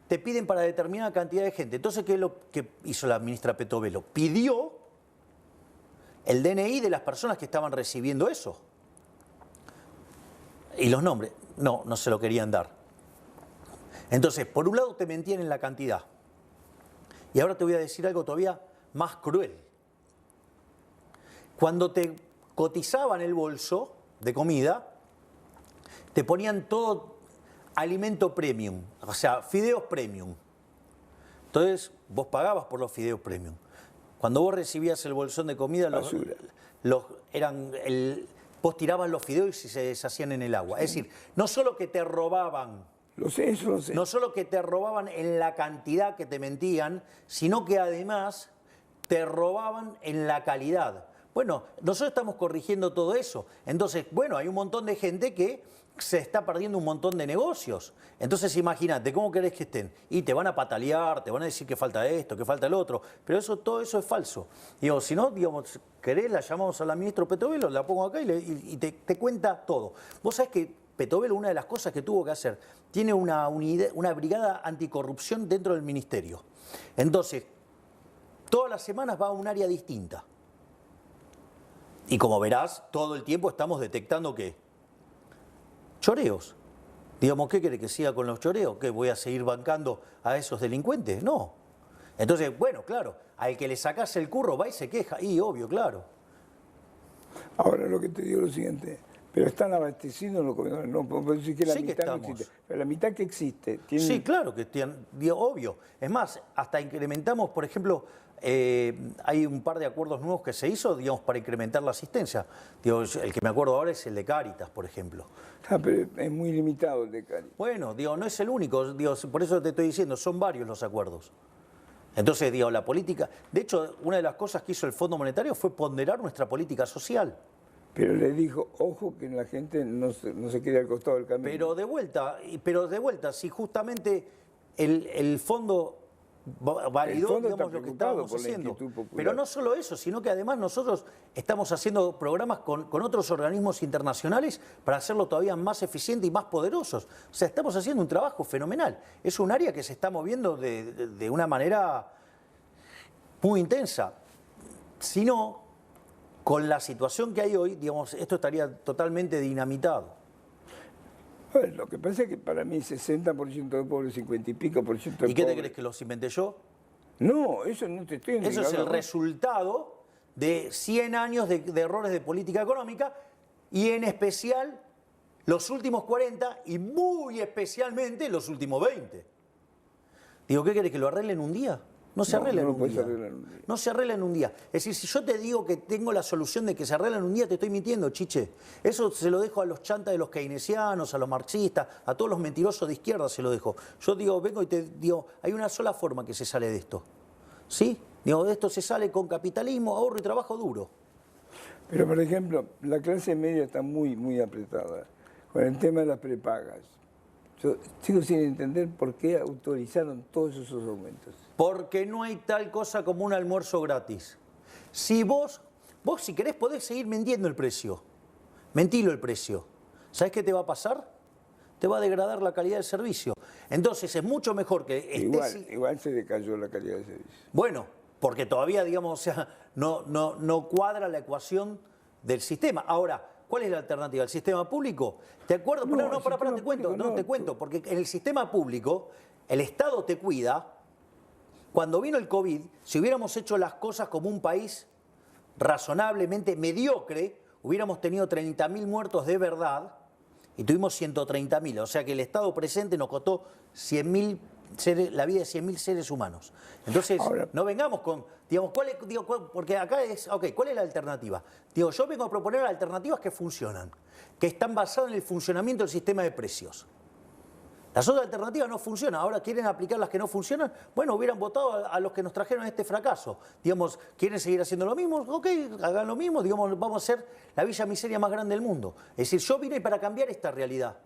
te piden para determinada cantidad de gente. Entonces, ¿qué es lo que hizo la ministra Petovelo? Pidió el DNI de las personas que estaban recibiendo eso. Y los nombres, no se lo querían dar. Entonces, por un lado te mentían en la cantidad. Y ahora te voy a decir algo todavía más cruel. Cuando te cotizaban el bolso de comida, te ponían todo alimento premium, o sea, fideos premium. Entonces, vos pagabas por los fideos premium. Cuando vos recibías el bolsón de comida, vos tirabas los fideos y se deshacían en el agua. Sí. Es decir, no solo que te robaban... Lo sé. No solo que te robaban en la cantidad que te mentían, sino que además te robaban en la calidad. Bueno, nosotros estamos corrigiendo todo eso. Entonces, bueno, hay un montón de gente que se está perdiendo un montón de negocios. Entonces, imagínate, ¿cómo querés que estén? Y te van a patalear, te van a decir que falta esto, que falta el otro. Pero todo eso es falso. Digo, si no, digamos, querés, la llamamos a la ministra Petovelo, la pongo acá y te cuenta todo. Vos sabés que Petovelo, una de las cosas que tuvo que hacer, tiene una brigada anticorrupción dentro del ministerio. Entonces, todas las semanas va a un área distinta. Y como verás, todo el tiempo estamos detectando ¿qué? Choreos. Digamos, ¿qué quiere que siga con los choreos? ¿Que voy a seguir bancando a esos delincuentes? No. Entonces, bueno, claro, al que le sacás el curro va y se queja, y obvio, claro. Ahora lo que te digo es lo siguiente, pero están abastecidos los comedores, no puedo decir que la Sí que mitad no estamos. existe, pero la mitad que existe tiene... Sí, claro que tienen, obvio. Es más, hasta incrementamos, por ejemplo, hay un par de acuerdos nuevos que se hizo, digamos, para incrementar la asistencia. Digo, el que me acuerdo ahora es el de Cáritas, por ejemplo. Ah, pero es muy limitado el de Cari. Bueno, digo, no es el único, digo, por eso te estoy diciendo, son varios los acuerdos. Entonces, digo, la política... De hecho, una de las cosas que hizo el Fondo Monetario fue ponderar nuestra política social. Pero le dijo, ojo que la gente no se quede al costado del camino. Pero de vuelta, si justamente el fondo validó, fondo digamos, está lo que preocupado estábamos por la haciendo. inquietud popular. Pero no solo eso, sino que además nosotros estamos haciendo programas con otros organismos internacionales para hacerlo todavía más eficiente y más poderosos. O sea, estamos haciendo un trabajo fenomenal. Es un área que se está moviendo de una manera muy intensa. Si no, con la situación que hay hoy, digamos, esto estaría totalmente dinamitado. Bueno, lo que pasa es que para mí 60% de pobres, 50 y pico por ciento de ¿Y qué te pobres. crees que los inventé yo? No, eso no te estoy Eso es indicando, el ¿no? resultado de 100 años de errores de política económica y en especial los últimos 40 y muy especialmente los últimos 20. Digo, ¿qué querés? ¿Que lo arreglen un día? No se arregla no en lo un puedes día. arreglar en un día. No se arregla en un día. Es decir, si yo te digo que tengo la solución de que se arregla en un día, te estoy mintiendo, chiche. Eso se lo dejo a los chantas de los keynesianos, a los marxistas, a todos los mentirosos de izquierda se lo dejo. Yo digo, vengo y te digo, hay una sola forma que se sale de esto. ¿Sí? Digo, de esto se sale con capitalismo, ahorro y trabajo duro. Pero, por ejemplo, la clase media está muy, muy apretada con el tema de las prepagas. Yo sigo sin entender por qué autorizaron todos esos aumentos. Porque no hay tal cosa como un almuerzo gratis. Si vos si querés podés seguir vendiendo el precio. Mentilo el precio. ¿Sabés qué te va a pasar? Te va a degradar la calidad del servicio. Entonces es mucho mejor que estés... Igual se decayó la calidad del servicio. Bueno, porque todavía, digamos, o sea, no cuadra la ecuación del sistema. Ahora, ¿cuál es la alternativa? ¿El sistema público? ¿Te acuerdas? Pará, te cuento, te cuento, porque en el sistema público el Estado te cuida. Cuando vino el COVID, si hubiéramos hecho las cosas como un país razonablemente mediocre, hubiéramos tenido 30.000 muertos de verdad y tuvimos 130.000. O sea que el Estado presente nos costó 100.000 la vida de 100.000 seres humanos. Entonces, ahora, no vengamos con, digamos, porque acá es, ok, ¿cuál es la alternativa? Digo, yo vengo a proponer alternativas que funcionan, que están basadas en el funcionamiento del sistema de precios. Las otras alternativas no funcionan. Ahora quieren aplicar las que no funcionan. Bueno, hubieran votado a los que nos trajeron este fracaso. Digamos, ¿quieren seguir haciendo lo mismo? Ok, hagan lo mismo. Digamos, vamos a ser la villa miseria más grande del mundo. Es decir, yo vine para cambiar esta realidad.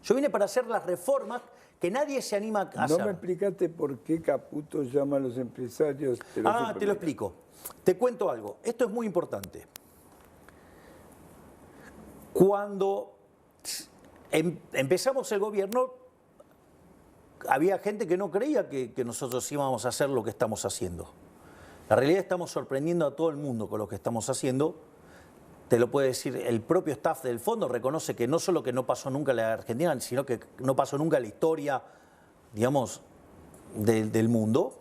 Yo vine para hacer las reformas que nadie se anima a hacer. No me explicaste por qué Caputo llama a los empresarios de los te lo explico. Te cuento algo. Esto es muy importante. Cuando empezamos el gobierno, había gente que no creía que nosotros íbamos a hacer lo que estamos haciendo. La realidad, estamos sorprendiendo a todo el mundo con lo que estamos haciendo. Te lo puede decir el propio staff del fondo, reconoce que no solo que no pasó nunca en la Argentina, sino que no pasó nunca en la historia, digamos, del mundo.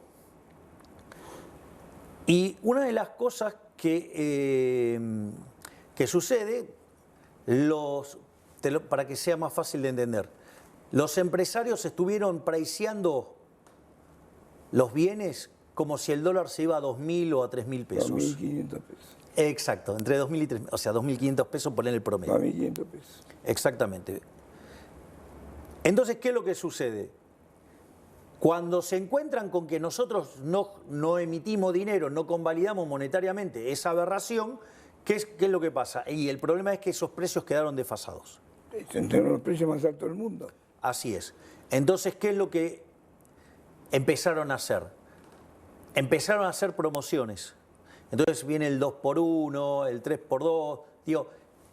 Y una de las cosas que sucede, para que sea más fácil de entender, los empresarios estuvieron priceando los bienes como si el dólar se iba a 2.000 o a 3.000 pesos. 2.500 pesos. Exacto, entre 2.000 y 3.000, o sea, 2.500 pesos poner el promedio. 2.500 pesos. Exactamente. Entonces, ¿qué es lo que sucede? Cuando se encuentran con que nosotros no emitimos dinero, no convalidamos monetariamente esa aberración, ¿qué es lo que pasa? Y el problema es que esos precios quedaron desfasados. Entre los precios más altos del mundo. Así es. Entonces, ¿qué es lo que empezaron a hacer? Empezaron a hacer promociones. Entonces viene el 2x1, el 3x2. Digo,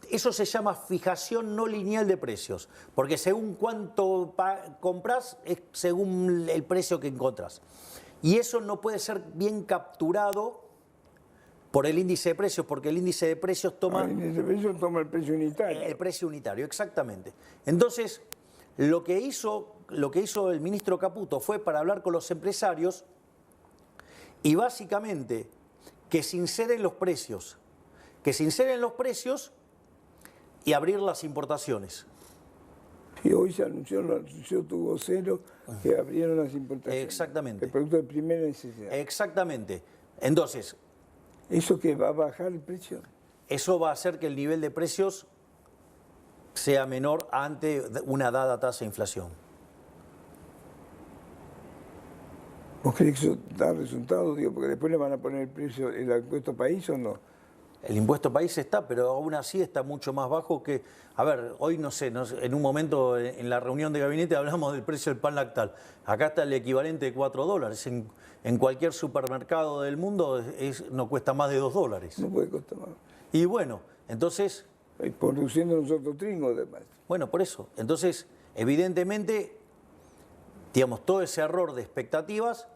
eso se llama fijación no lineal de precios, porque según cuánto compras es según el precio que encontrás. Y eso no puede ser bien capturado por el índice de precios, porque el índice de precios toma... El índice de precios toma el precio unitario. El precio unitario, exactamente. Entonces, lo que hizo el ministro Caputo fue para hablar con los empresarios Y básicamente que sinceren los precios, y abrir las importaciones. Y hoy se anunció, lo anunció tu vocero, que abrieron las importaciones. Exactamente. El producto de primera necesidad. Exactamente. Entonces, ¿eso que va a bajar el precio? eso va a hacer que el nivel de precios sea menor ante una dada tasa de inflación. ¿Vos crees que eso da resultados? Digo, porque después le van a poner el precio, el impuesto país o no. El impuesto país está, pero aún así está mucho más bajo que... A ver, hoy no sé, en un momento en la reunión de gabinete hablamos del precio del pan lactal. Acá está el equivalente de $4. En cualquier supermercado del mundo no cuesta más de $2. No puede costar más. Y bueno, entonces... Y produciendo nosotros trigo, además. Bueno, por eso. Entonces, evidentemente, digamos, todo ese error de expectativas,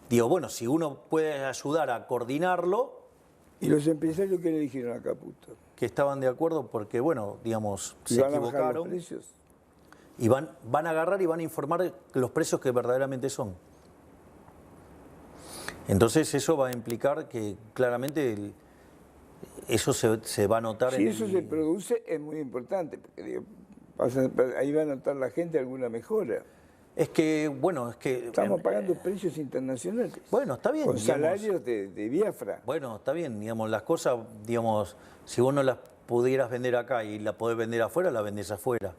digo, bueno, si uno puede ayudar a coordinarlo... ¿Y los empresarios qué le dijeron a Caputo? Que estaban de acuerdo porque, bueno, digamos, se ¿Van a bajar los equivocaron precios? y van a agarrar y van a informar los precios que verdaderamente son. Entonces eso va a implicar que claramente eso se va a notar Si eso se produce es muy importante, porque digo, ahí va a notar la gente alguna mejora. Es que, bueno, estamos pagando precios internacionales. Bueno, está bien. Con digamos, salarios de Biafra. Bueno, está bien, digamos, las cosas, digamos, si vos no las pudieras vender acá y la podés vender afuera, la vendés afuera.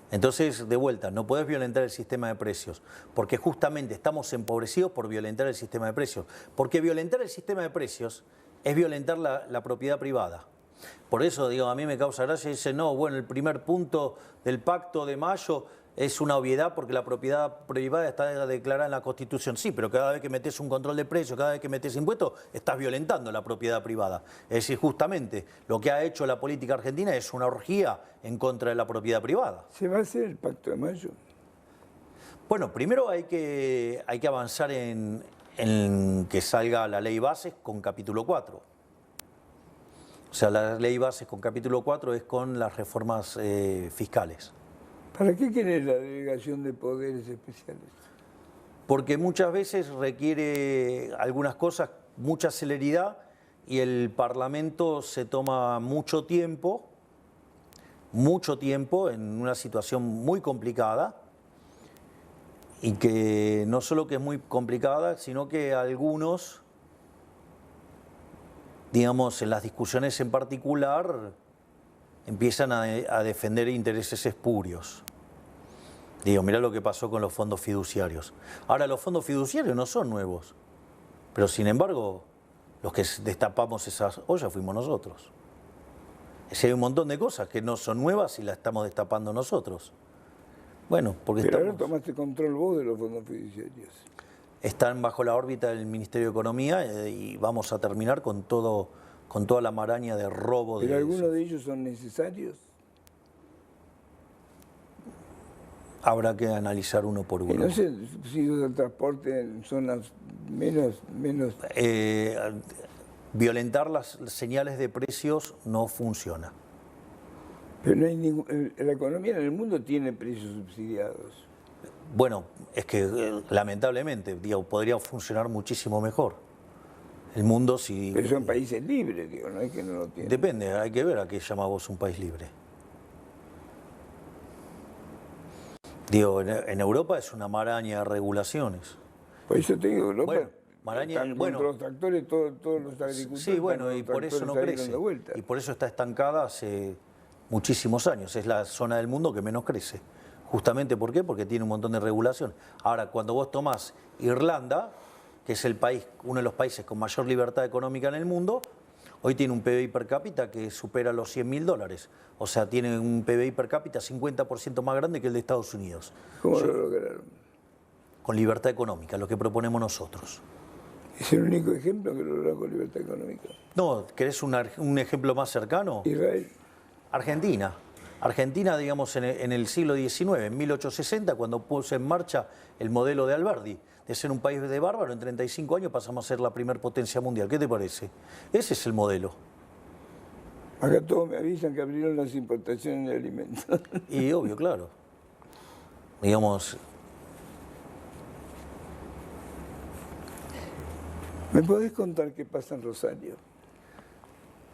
Entonces, de vuelta, no podés violentar el sistema de precios, porque justamente estamos empobrecidos por violentar el sistema de precios. Porque violentar el sistema de precios es violentar la propiedad privada. Por eso, digo, a mí me causa gracia y dice, no, bueno, el primer punto del Pacto de Mayo es una obviedad porque la propiedad privada está declarada en la Constitución. Sí, pero cada vez que metes un control de precios, cada vez que metes impuestos, estás violentando la propiedad privada. Es decir, justamente lo que ha hecho la política argentina es una orgía en contra de la propiedad privada. ¿Se va a hacer el Pacto de Mayo? Bueno, primero hay que avanzar en que salga la ley bases con capítulo 4. O sea, la ley bases con capítulo 4 es con las reformas fiscales. ¿Para qué quiere la delegación de poderes especiales? Porque muchas veces requiere algunas cosas, mucha celeridad, y el Parlamento se toma mucho tiempo en una situación muy complicada, y que no solo que es muy complicada, sino que algunos, digamos, en las discusiones en particular, empiezan a defender intereses espurios. Digo, mirá lo que pasó con los fondos fiduciarios. Ahora, los fondos fiduciarios no son nuevos, pero sin embargo, los que destapamos esas ollas fuimos nosotros. Hay un montón de cosas que no son nuevas y las estamos destapando nosotros. Bueno, porque pero ahora tomaste control vos de los fondos fiduciarios. Están bajo la órbita del Ministerio de Economía y vamos a terminar con toda la maraña de robo. ¿Pero algunos de ellos son necesarios? Habrá que analizar uno por uno. Y no sé si el transporte en zonas menos... Violentar las señales de precios no funciona. Pero no hay la economía en el mundo tiene precios subsidiados. Bueno, es que lamentablemente, digo, podría funcionar muchísimo mejor. El mundo si... Pero son países libres, digo, no es que no lo tienen. Depende, hay que ver a qué llama vos un país libre. Digo, en Europa es una maraña de regulaciones. Por eso te digo, Europa... Bueno, los tractores, todos los agricultores... Sí, bueno, y por eso no crece. Y por eso está estancada hace muchísimos años. Es la zona del mundo que menos crece. Justamente, ¿por qué? Porque tiene un montón de regulación. Ahora, cuando vos tomás Irlanda, que es uno de los países con mayor libertad económica en el mundo, hoy tiene un PBI per cápita que supera los $100.000. O sea, tiene un PBI per cápita 50% más grande que el de Estados Unidos. ¿Cómo lo lograron? Con libertad económica, lo que proponemos nosotros. ¿Es el único ejemplo que lograron con libertad económica? No, ¿querés un ejemplo más cercano? Israel. Argentina. Argentina, digamos, en el siglo XIX, en 1860, cuando puso en marcha el modelo de Alberdi, de ser un país de bárbaro, en 35 años pasamos a ser la primer potencia mundial. ¿Qué te parece? Ese es el modelo. Acá todos me avisan que abrieron las importaciones de alimentos. Y obvio, claro. Digamos... ¿Me podés contar qué pasa en Rosario?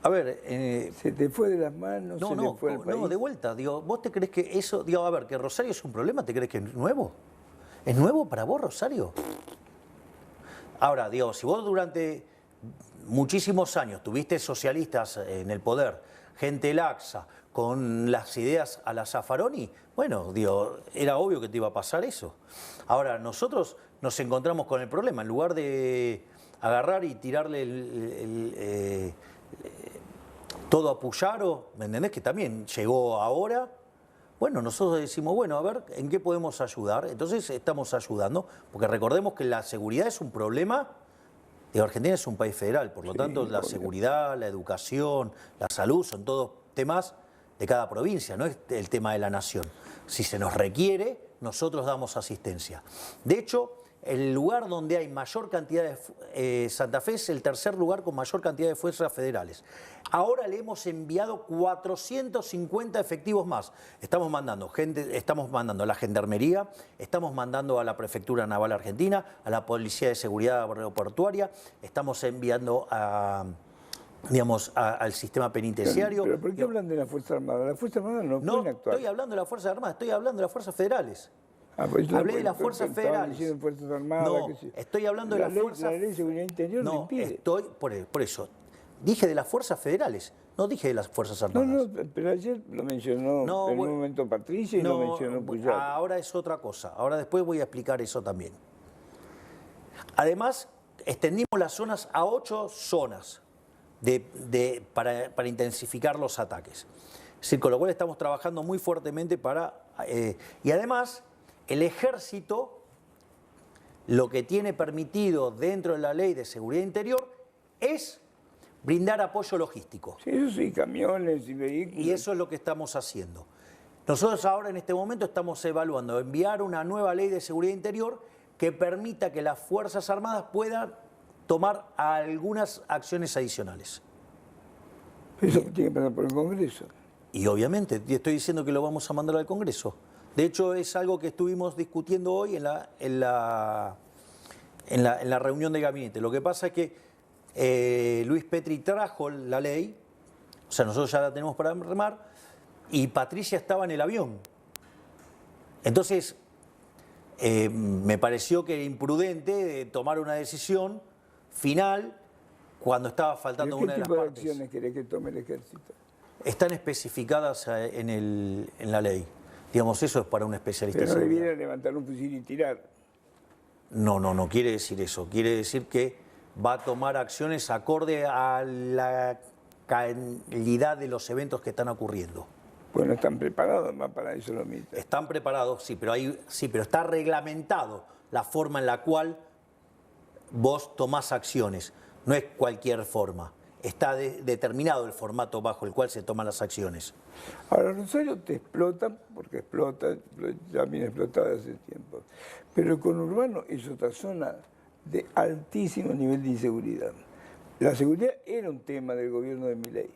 A ver... ¿Se te fue de las manos? ¿Se te fue el país? No, de vuelta. Digo, ¿vos te crees que eso... Digo, a ver, que Rosario es un problema, ¿te crees que es nuevo? ¿Es nuevo para vos, Rosario? Ahora, digo, si vos durante muchísimos años tuviste socialistas en el poder, gente laxa, con las ideas a la Zaffaroni, bueno, digo, era obvio que te iba a pasar eso. Ahora, nosotros nos encontramos con el problema, en lugar de agarrar y tirarle todo a Puyaro, ¿me entendés? Que también llegó ahora. Bueno, nosotros decimos, bueno, a ver, ¿en qué podemos ayudar? Entonces estamos ayudando, porque recordemos que la seguridad es un problema. Argentina es un país federal, por lo tanto la seguridad, la educación, la salud son todos temas de cada provincia, no es el tema de la nación. Si se nos requiere, nosotros damos asistencia. De hecho, el lugar donde hay mayor cantidad de... Santa Fe es el tercer lugar con mayor cantidad de fuerzas federales. Ahora le hemos enviado 450 efectivos más. Estamos mandando a la Gendarmería, estamos mandando a la Prefectura Naval Argentina, a la Policía de Seguridad Aeroportuaria, estamos enviando al sistema penitenciario. ¿Pero por qué hablan de la Fuerza Armada? La Fuerza Armada no pueden actuar. No estoy hablando de la Fuerza Armada, estoy hablando de las fuerzas federales. Pues hablé de las fuerzas federales. Fuerzas Armadas, no, estoy hablando de las fuerzas... La ley de seguridad interior no, lo impide. Estoy por eso. Dije de las fuerzas federales, no dije de las fuerzas armadas. No, pero ayer lo mencionó en un momento Patricia y lo mencionó Puyaro. Ahora es otra cosa. Ahora después voy a explicar eso también. Además, extendimos las zonas a 8 zonas para intensificar los ataques. Es decir, con lo cual estamos trabajando muy fuertemente para... y además... El Ejército, lo que tiene permitido dentro de la Ley de Seguridad Interior es brindar apoyo logístico. Sí, eso sí, camiones y vehículos. Y eso es lo que estamos haciendo. Nosotros ahora en este momento estamos evaluando enviar una nueva Ley de Seguridad Interior que permita que las Fuerzas Armadas puedan tomar algunas acciones adicionales. Eso tiene que pasar por el Congreso. Y obviamente, estoy diciendo que lo vamos a mandar al Congreso. De hecho, es algo que estuvimos discutiendo hoy en la reunión de gabinete. Lo que pasa es que Luis Petri trajo la ley, o sea, nosotros ya la tenemos para remar, y Patricia estaba en el avión. Entonces, me pareció que era imprudente tomar una decisión final cuando estaba faltando una de las partes. ¿Qué tipo de acciones querés que tome el Ejército? Están especificadas en la ley. Digamos, eso es para un especialista. Pero no debiera levantar un fusil y tirar. No quiere decir eso. Quiere decir que va a tomar acciones acorde a la calidad de los eventos que están ocurriendo. Bueno, están preparados más para eso lo mismo. Están preparados, sí, pero está reglamentado la forma en la cual vos tomás acciones. No es cualquier forma. Está determinado el formato bajo el cual se toman las acciones. Ahora, Rosario te explotan, porque ya viene explotada hace tiempo. Pero con Urbano es otra zona de altísimo nivel de inseguridad. La seguridad era un tema del gobierno de Milei.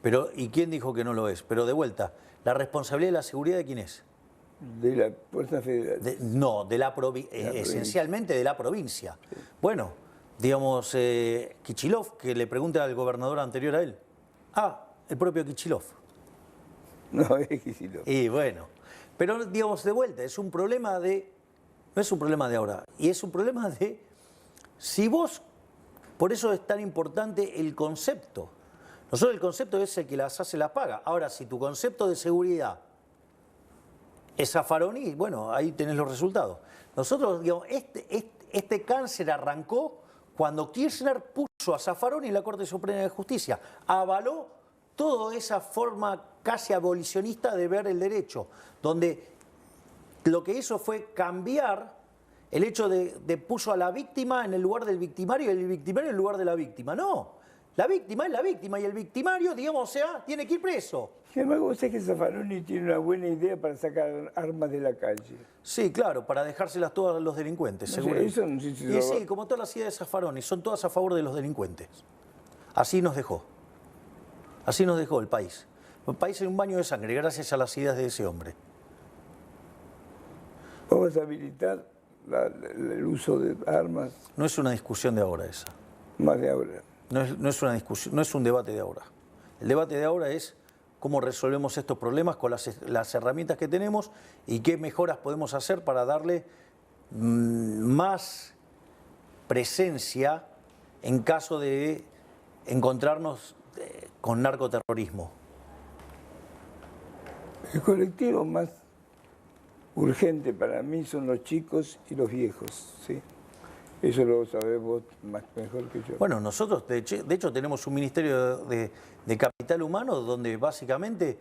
Pero, ¿y quién dijo que no lo es? Pero de vuelta, ¿la responsabilidad de la seguridad de quién es? De la Fuerza Federal. Esencialmente de la provincia. Sí. Bueno... Digamos, Kichilov, que le pregunte al gobernador anterior a él. El propio Kichilov. No, es Kichilov. Y bueno, pero digamos, de vuelta, no es un problema de ahora, y es un problema de, si vos, por eso es tan importante el concepto. Nosotros el concepto es el que las hace, las paga. Ahora, si tu concepto de seguridad es Zaffaroni, bueno, ahí tenés los resultados. Nosotros, digamos, este cáncer arrancó cuando Kirchner puso a Zaffaroni en la Corte Suprema de Justicia, avaló toda esa forma casi abolicionista de ver el derecho, donde lo que hizo fue cambiar el hecho de puso a la víctima en el lugar del victimario y el victimario en el lugar de la víctima. No, la víctima es la víctima y el victimario, digamos, tiene que ir preso. Sin embargo, vos sabés que Zaffaroni tiene una buena idea para sacar armas de la calle. Sí, claro, para dejárselas todas a los delincuentes, seguro. Eso no sé si y sí, como todas las ideas de Zaffaroni, son todas a favor de los delincuentes. Así nos dejó. Así nos dejó el país. El país en un baño de sangre, gracias a las ideas de ese hombre. Vamos a habilitar el uso de armas, No es una discusión de ahora esa. más de ahora. No es una discusión, no es un debate de ahora. El debate de ahora es cómo resolvemos estos problemas con las herramientas que tenemos y qué mejoras podemos hacer para darle más presencia en caso de encontrarnos con narcoterrorismo. El colectivo más urgente para mí son los chicos y los viejos, ¿sí? Eso lo sabés vos mejor que yo. Bueno, nosotros de hecho tenemos un ministerio de capital humano donde básicamente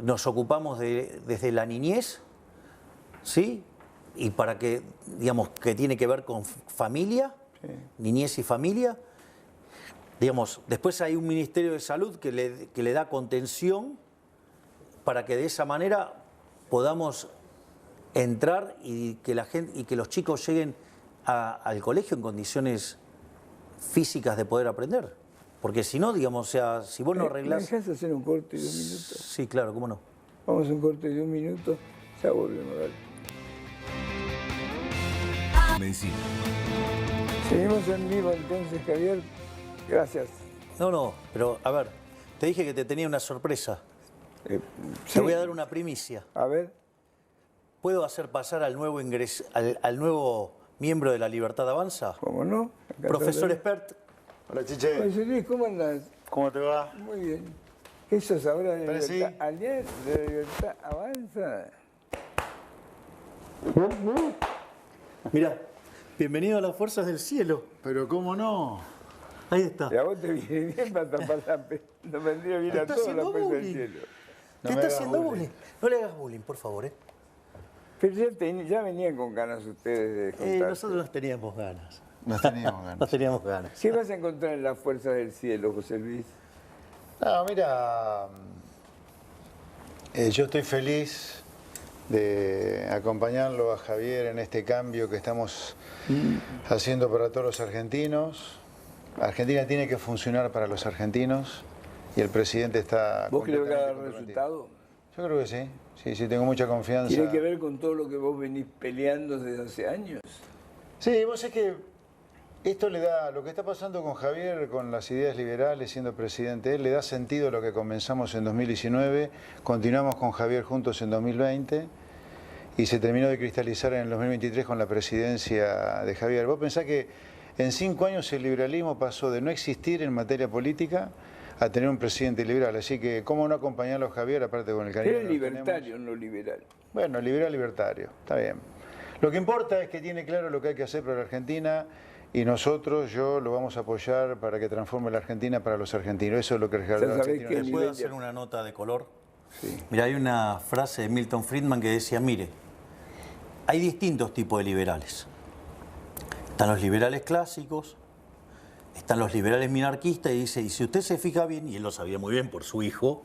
nos ocupamos desde la niñez, ¿sí? Y para que, digamos, que tiene que ver con familia, Sí. niñez y familia. Digamos, después hay un ministerio de salud que le da contención para que de esa manera podamos entrar y que la gente y que los chicos lleguen al colegio en condiciones físicas de poder aprender. Porque si no, digamos, o sea, si vos no ¿Me arreglás... dejás hacer un corte de 1 minuto? Sí, claro, cómo no. Vamos a un corte de 1 minuto, ya volvemos, dale. Medicina. Seguimos en vivo entonces, Javier. Gracias. No, pero a ver, te dije que te tenía una sorpresa. Sí. Te voy a dar una primicia. A ver, ¿Puedo hacer pasar al nuevo al nuevo miembro de La Libertad Avanza? ¿cómo no? Acá Profesor está. Expert. Hola, Chiche. Oye, Luis, ¿cómo andás? ¿Cómo te va? Muy bien. ¿Qué sos ahora de Pero Libertad? sí. ¿Ayer de Libertad Avanza? Mira, bienvenido a las fuerzas del cielo. Pero ¿cómo no? Ahí está. Y a vos te viene bien para tapar nos vendría bien a Está todos la haciendo fuerza del bullying. cielo. No ¿Qué me está hagas haciendo bullying. bullying? No le hagas bullying, por favor, ¿eh? Pero ya venían con ganas ustedes de juntarse. Nosotros nos teníamos ganas. Nos teníamos ganas. Nos teníamos ganas. ¿Qué vas a encontrar en las fuerzas del cielo, José Luis? No, mira, yo estoy feliz de acompañarlo a Javier en este cambio que estamos haciendo para todos los argentinos. Argentina tiene que funcionar para los argentinos y el presidente está... ¿Vos crees que va a dar completamente resultado? Yo creo que sí. Sí, tengo mucha confianza. ¿Tiene que ver con todo lo que vos venís peleando desde hace años? Sí, vos es que esto le da, lo que está pasando con Javier, con las ideas liberales, siendo presidente, él le da sentido a lo que comenzamos en 2019, continuamos con Javier juntos en 2020 y se terminó de cristalizar en el 2023 con la presidencia de Javier. Vos pensás que en 5 años el liberalismo pasó de no existir en materia política a tener un presidente liberal, así que ¿cómo no acompañarlo a Javier, aparte con el cariño Eres que nos tenemos? libertario, no liberal. Bueno, libertario, está bien. Lo que importa es que tiene claro lo que hay que hacer para la Argentina y nosotros, yo, lo vamos a apoyar para que transforme la Argentina para los argentinos. Eso es lo que el sabés argentino que necesita. ¿Les nivel puedo de- hacer una nota de color? Sí. Mira, hay una frase de Milton Friedman que decía, mire, hay distintos tipos de liberales. Están los liberales clásicos, están los liberales minarquistas, y dice, y si usted se fija bien, y él lo sabía muy bien por su hijo,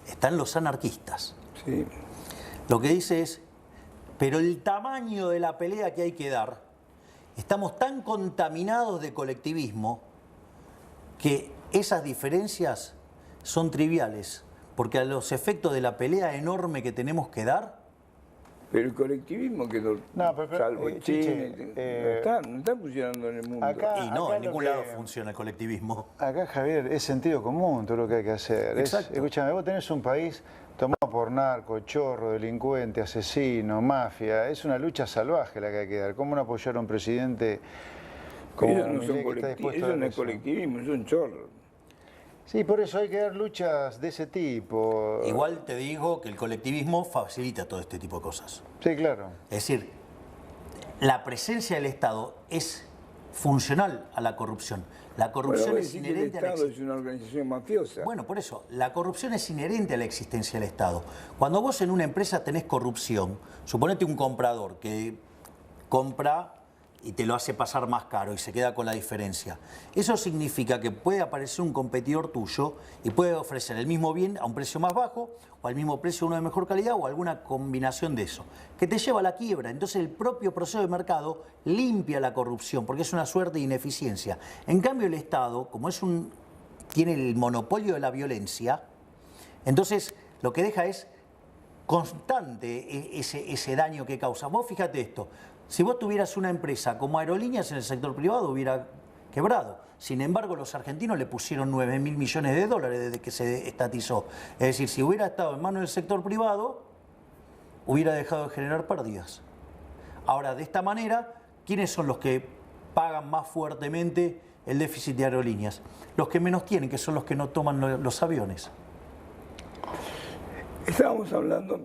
están los anarquistas. Sí. Lo que dice es, pero el tamaño de la pelea que hay que dar, estamos tan contaminados de colectivismo que esas diferencias son triviales, porque a los efectos de la pelea enorme que tenemos que dar, Pero el colectivismo que no, No, pero, salvo Chiche, Chile, no está funcionando en el mundo. acá- y no, en lo ningún que- lado funciona el colectivismo. Acá, Javier, es sentido común todo lo que hay que hacer. Exacto. Escúchame, vos tenés un país tomado por narco, chorro, delincuente, asesino, mafia. Es una lucha salvaje la que hay que dar. ¿Cómo no apoyar a un presidente como Ellos no son Milei que está colectivos, dispuesto a eso dar no es eso? colectivismo, son chorros. Sí, por eso hay que dar luchas de ese tipo. Igual te digo que el colectivismo facilita todo este tipo de cosas. Sí, claro. Es decir, la presencia del Estado es funcional a la corrupción. La Bueno, corrupción vos es decís que el inherente a la Estado es una organización mafiosa. Bueno, por eso, la corrupción es inherente a la existencia del Estado. Cuando vos en una empresa tenés corrupción, suponete un comprador que compra y te lo hace pasar más caro y se queda con la diferencia. Eso significa que puede aparecer un competidor tuyo y puede ofrecer el mismo bien a un precio más bajo o al mismo precio uno de mejor calidad o alguna combinación de eso, que te lleva a la quiebra. Entonces el propio proceso de mercado limpia la corrupción porque es una suerte de ineficiencia. En cambio el Estado, como tiene el monopolio de la violencia, entonces lo que deja es constante ese daño que causa. Vos fíjate esto, Si vos tuvieras una empresa como Aerolíneas en el sector privado, hubiera quebrado. Sin embargo, los argentinos le pusieron 9.000 millones de dólares desde que se estatizó. Es decir, si hubiera estado en manos del sector privado, hubiera dejado de generar pérdidas. Ahora, de esta manera, ¿quiénes son los que pagan más fuertemente el déficit de Aerolíneas? Los que menos tienen, que son los que no toman los aviones. Estábamos hablando,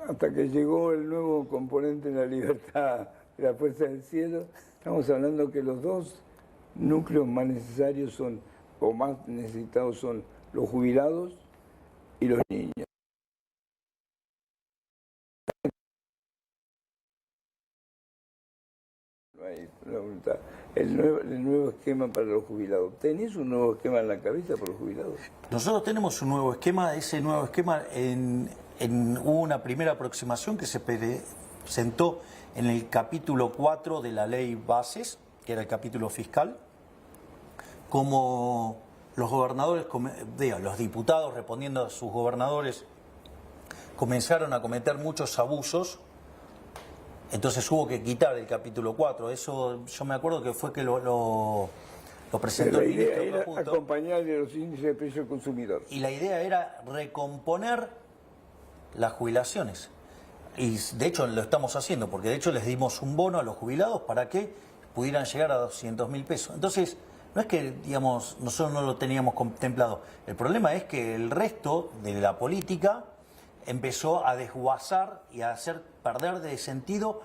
hasta que llegó el nuevo componente de la libertad de la Fuerza del Cielo, estamos hablando que los dos núcleos más necesarios son, o más necesitados son, los jubilados y los niños. El nuevo esquema para los jubilados. ¿Tenés un nuevo esquema en la cabeza para los jubilados? Nosotros tenemos un nuevo esquema. Ese nuevo esquema, hubo una primera aproximación que se presentó en el capítulo 4 de la ley Bases, que era el capítulo fiscal, como los gobernadores, los diputados respondiendo a sus gobernadores, comenzaron a cometer muchos abusos. Entonces hubo que quitar el capítulo 4. Eso yo me acuerdo que fue que lo presentó el ministro. La idea era acompañar los índices de precio del consumidor. Y la idea era recomponer las jubilaciones. Y de hecho lo estamos haciendo, porque de hecho les dimos un bono a los jubilados para que pudieran llegar a 200.000 pesos. Entonces, no es que, digamos, nosotros no lo teníamos contemplado. El problema es que el resto de la política empezó a desguazar y a hacer perder de sentido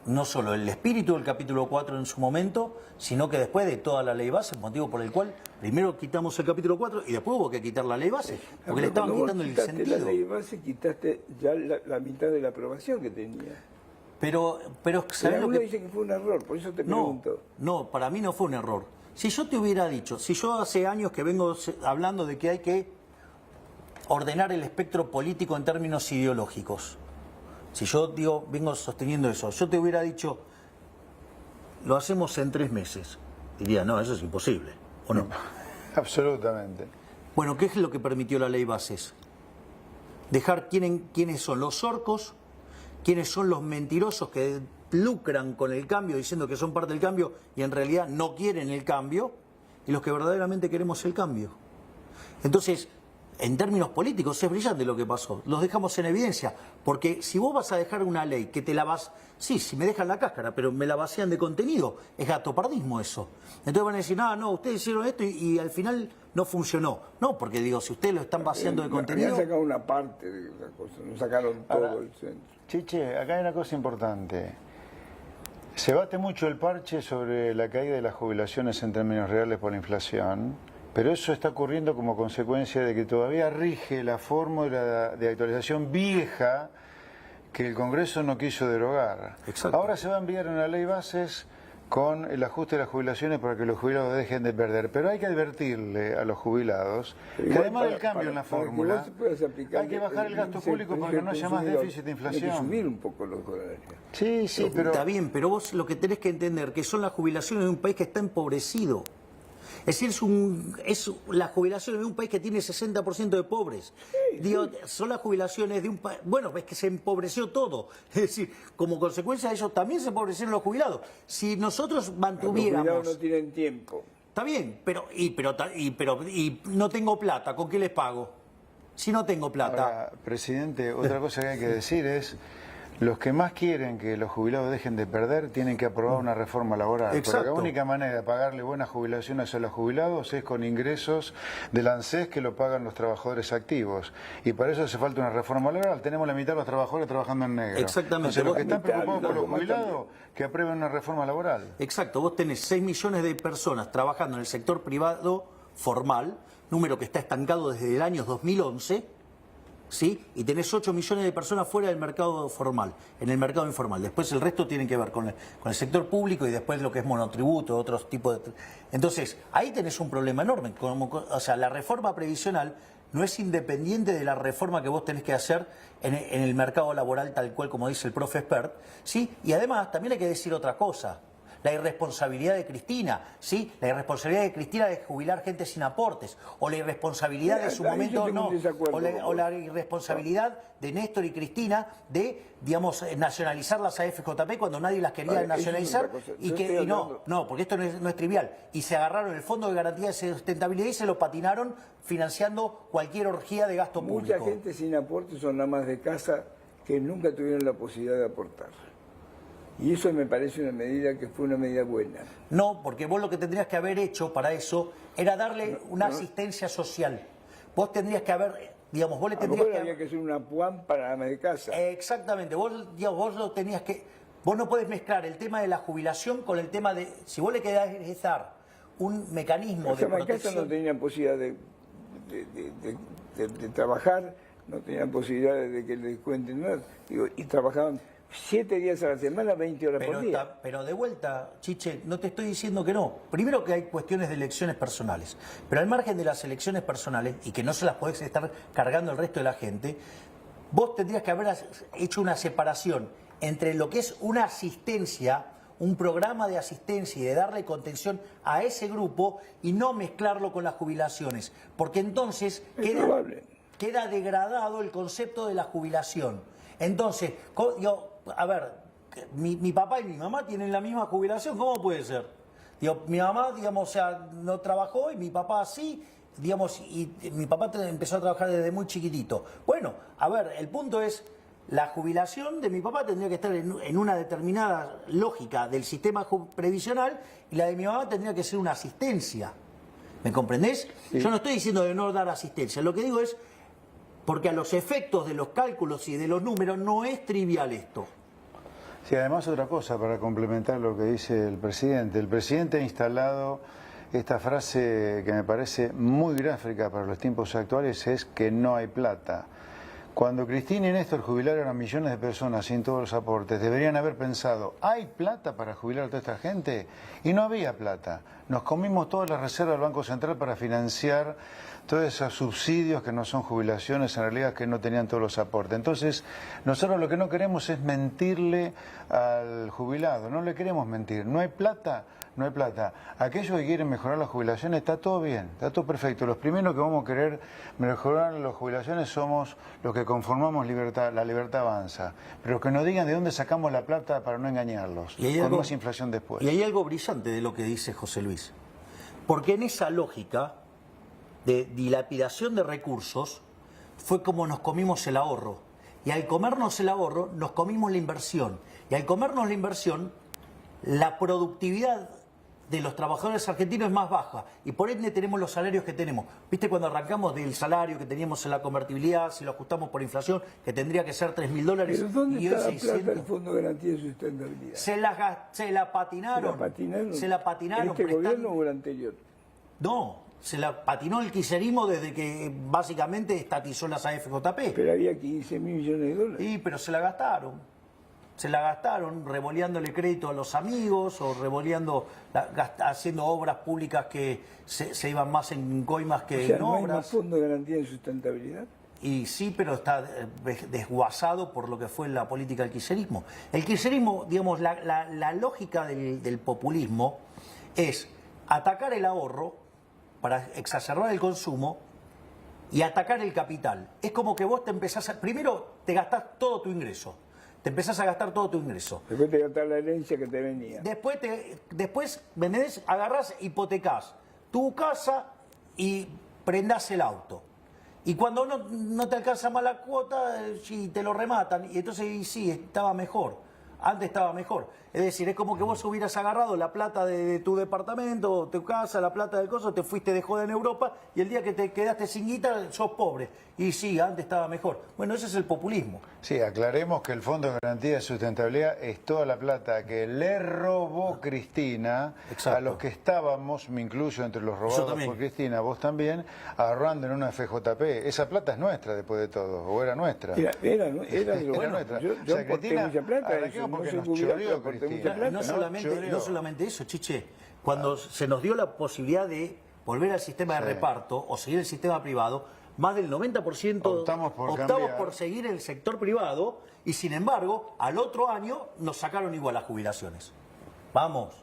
no solo el espíritu del capítulo 4 en su momento, sino que después de toda la ley base, motivo por el cual primero quitamos el capítulo 4 y después hubo que quitar la ley base, porque le estaban quitando el sentido. La ley base quitaste ya la mitad de la aprobación que tenía. Pero ¿sabés lo que dice que fue un error, por eso te pregunto. No, para mí no fue un error. Si yo te hubiera dicho, si yo hace años que vengo hablando de que hay que ordenar el espectro político en términos ideológicos, si yo vengo sosteniendo eso, yo te hubiera dicho, lo hacemos en 3 meses, diría, no, eso es imposible, ¿o no? Absolutamente. Bueno, ¿qué es lo que permitió la ley Bases? Dejar quiénes son los orcos, quiénes son los mentirosos que lucran con el cambio diciendo que son parte del cambio y en realidad no quieren el cambio, y los que verdaderamente queremos el cambio. Entonces, en términos políticos es brillante lo que pasó, los dejamos en evidencia, porque si vos vas a dejar una ley que te la vas, sí, si me dejan la cáscara, pero me la vacían de contenido, es gatopardismo eso. Entonces van a decir, no, ustedes hicieron esto y al final no funcionó. No, porque digo, si ustedes lo están vaciando de contenido... Han sacado una parte de la cosa, no sacaron todo el centro. Chiche, acá hay una cosa importante. Se bate mucho el parche sobre la caída de las jubilaciones en términos reales por la inflación, pero eso está ocurriendo como consecuencia de que todavía rige la fórmula de actualización vieja que el Congreso no quiso derogar. Exacto. Ahora se va a enviar una ley Bases con el ajuste de las jubilaciones para que los jubilados dejen de perder. Pero hay que advertirle a los jubilados que además del cambio en la fórmula, hay que bajar el gasto público para que no haya más déficit de inflación. Hay que subir un poco los salarios. Sí, pero... Está bien, pero vos lo que tenés que entender que son las jubilaciones de un país que está empobrecido. Es decir, es la jubilación de un país que tiene 60% de pobres. Digo, son las jubilaciones de un país... Bueno, es que se empobreció todo. Es decir, como consecuencia de eso también se empobrecieron los jubilados. Si nosotros mantuviéramos... Los jubilados no tienen tiempo. Está bien, pero no tengo plata, ¿con qué les pago? Si no tengo plata... Ahora, presidente, otra cosa que hay que decir es... Los que más quieren que los jubilados dejen de perder tienen que aprobar una reforma laboral. Exacto. Porque la única manera de pagarle buenas jubilaciones a los jubilados es con ingresos del ANSES que lo pagan los trabajadores activos. Y para eso hace falta una reforma laboral. Tenemos la mitad de los trabajadores trabajando en negro. Exactamente. Entonces, los que están preocupados por los jubilados, que aprueben una reforma laboral. Exacto. Vos tenés 6 millones de personas trabajando en el sector privado formal, número que está estancado desde el año 2011, ¿sí? Y tenés 8 millones de personas fuera del mercado formal, en el mercado informal. Después el resto tiene que ver con el sector público y después lo que es monotributo, otros tipos de... Entonces, ahí tenés un problema enorme. O sea, la reforma previsional no es independiente de la reforma que vos tenés que hacer en el mercado laboral tal cual como dice el profe Espert, ¿sí? Y además también hay que decir otra cosa. la irresponsabilidad de Cristina, ¿sí? La irresponsabilidad de Cristina de jubilar gente sin aportes, o la irresponsabilidad de su momento, no, o la irresponsabilidad de Néstor y Cristina de, digamos, nacionalizar las AFJP cuando nadie las quería nacionalizar, no, porque esto no es trivial, y se agarraron el Fondo de Garantía de Sustentabilidad y se lo patinaron financiando cualquier orgía de gasto público. Mucha gente sin aportes son amas de casa que nunca tuvieron la posibilidad de aportar. Y eso me parece una medida que fue una medida buena. No, porque vos lo que tendrías que haber hecho para eso era darle una asistencia social. Vos tendrías que haber, digamos, vos le tendrías que... había que hacer una PUAM para amas de casa. Exactamente, vos lo tenías que... Vos no podés mezclar el tema de la jubilación con el tema de... Si vos le querés dar un mecanismo de protección... Las casas no tenían posibilidad de trabajar, no tenían posibilidad de que les cuenten nada, y trabajaban 7 días a la semana, 20 horas por día. Pero de vuelta, Chiche, no te estoy diciendo que no. Primero que hay cuestiones de elecciones personales, pero al margen de las elecciones personales, y que no se las podés estar cargando el resto de la gente, vos tendrías que haber hecho una separación entre lo que es una asistencia, un programa de asistencia y de darle contención a ese grupo y no mezclarlo con las jubilaciones, porque entonces queda degradado el concepto de la jubilación. Entonces, a ver, mi papá y mi mamá tienen la misma jubilación, ¿cómo puede ser? Mi mamá, digamos, o sea, no trabajó y mi papá sí, digamos, y mi papá empezó a trabajar desde muy chiquitito. Bueno, a ver, el punto es, la jubilación de mi papá tendría que estar en una determinada lógica del sistema previsional y la de mi mamá tendría que ser una asistencia. ¿Me comprendés? Sí. Yo no estoy diciendo de no dar asistencia, lo que digo es, porque a los efectos de los cálculos y de los números no es trivial esto. Sí, además otra cosa para complementar lo que dice el presidente. El presidente ha instalado esta frase que me parece muy gráfica para los tiempos actuales, es que no hay plata. Cuando Cristina y Néstor jubilaron a millones de personas sin todos los aportes, deberían haber pensado, ¿hay plata para jubilar a toda esta gente? Y no había plata. Nos comimos todas las reservas del Banco Central para financiar todos esos subsidios que no son jubilaciones, en realidad que no tenían todos los aportes. Entonces, nosotros lo que no queremos es mentirle al jubilado, no le queremos mentir. ¿No hay plata? No hay plata. Aquellos que quieren mejorar las jubilaciones, está todo bien, está todo perfecto. Los primeros que vamos a querer mejorar las jubilaciones somos los que conformamos la libertad avanza. Pero que nos digan de dónde sacamos la plata para no engañarlos, con más inflación después. Y hay algo brillante de lo que dice José Luis. Porque en esa lógica de dilapidación de recursos fue como nos comimos el ahorro. Y al comernos el ahorro, nos comimos la inversión. Y al comernos la inversión, la productividad de los trabajadores argentinos es más baja y por ende tenemos los salarios que tenemos. ¿Viste cuando arrancamos del salario que teníamos en la convertibilidad, si lo ajustamos por inflación, que tendría que ser $3.000? ¿Pero dónde está la plata del Fondo de Garantía de Sustentabilidad? Se la patinaron. ¿Se la patinaron? ¿Este gobierno o el anterior? No, se la patinó el kirchnerismo desde que básicamente estatizó las AFJP. Pero había 15.000 millones de dólares. Sí, pero se la gastaron. Se la gastaron revoleándole crédito a los amigos o haciendo obras públicas que se iban más en coimas que en obras. ¿No hay más Fondo de Garantía de Sustentabilidad? Y sí, pero está desguazado por lo que fue la política del kirchnerismo. El kirchnerismo, digamos, la lógica del populismo es atacar el ahorro para exacerbar el consumo y atacar el capital. Es como que vos te empezás primero te gastás todo tu ingreso. Te empezás a gastar todo tu ingreso. Después te gastás la herencia que te venía. Después ¿vendés? Agarrás, hipotecás tu casa y prendás el auto. Y cuando no te alcanza más la cuota, sí, te lo rematan. Y entonces sí, estaba mejor. Antes estaba mejor. Es decir, es como que vos hubieras agarrado la plata de tu departamento, tu casa, la plata del coso, te fuiste de joda en Europa y el día que te quedaste sin guita sos pobre. Y sí, antes estaba mejor. Bueno, ese es el populismo. Sí, aclaremos que el Fondo de Garantía de Sustentabilidad es toda la plata que le robó Cristina. Exacto. A los que estábamos, me incluyo entre los robados por Cristina, vos también, ahorrando en una FJP. Esa plata es nuestra después de todo, o era nuestra. Era nuestra. Yo aporté mucha plata. No solamente eso, Chiche. Cuando se nos dio la posibilidad de volver al sistema de reparto o seguir el sistema privado, más del 90% optamos por seguir el sector privado y sin embargo, al otro año nos sacaron igual las jubilaciones. Vamos.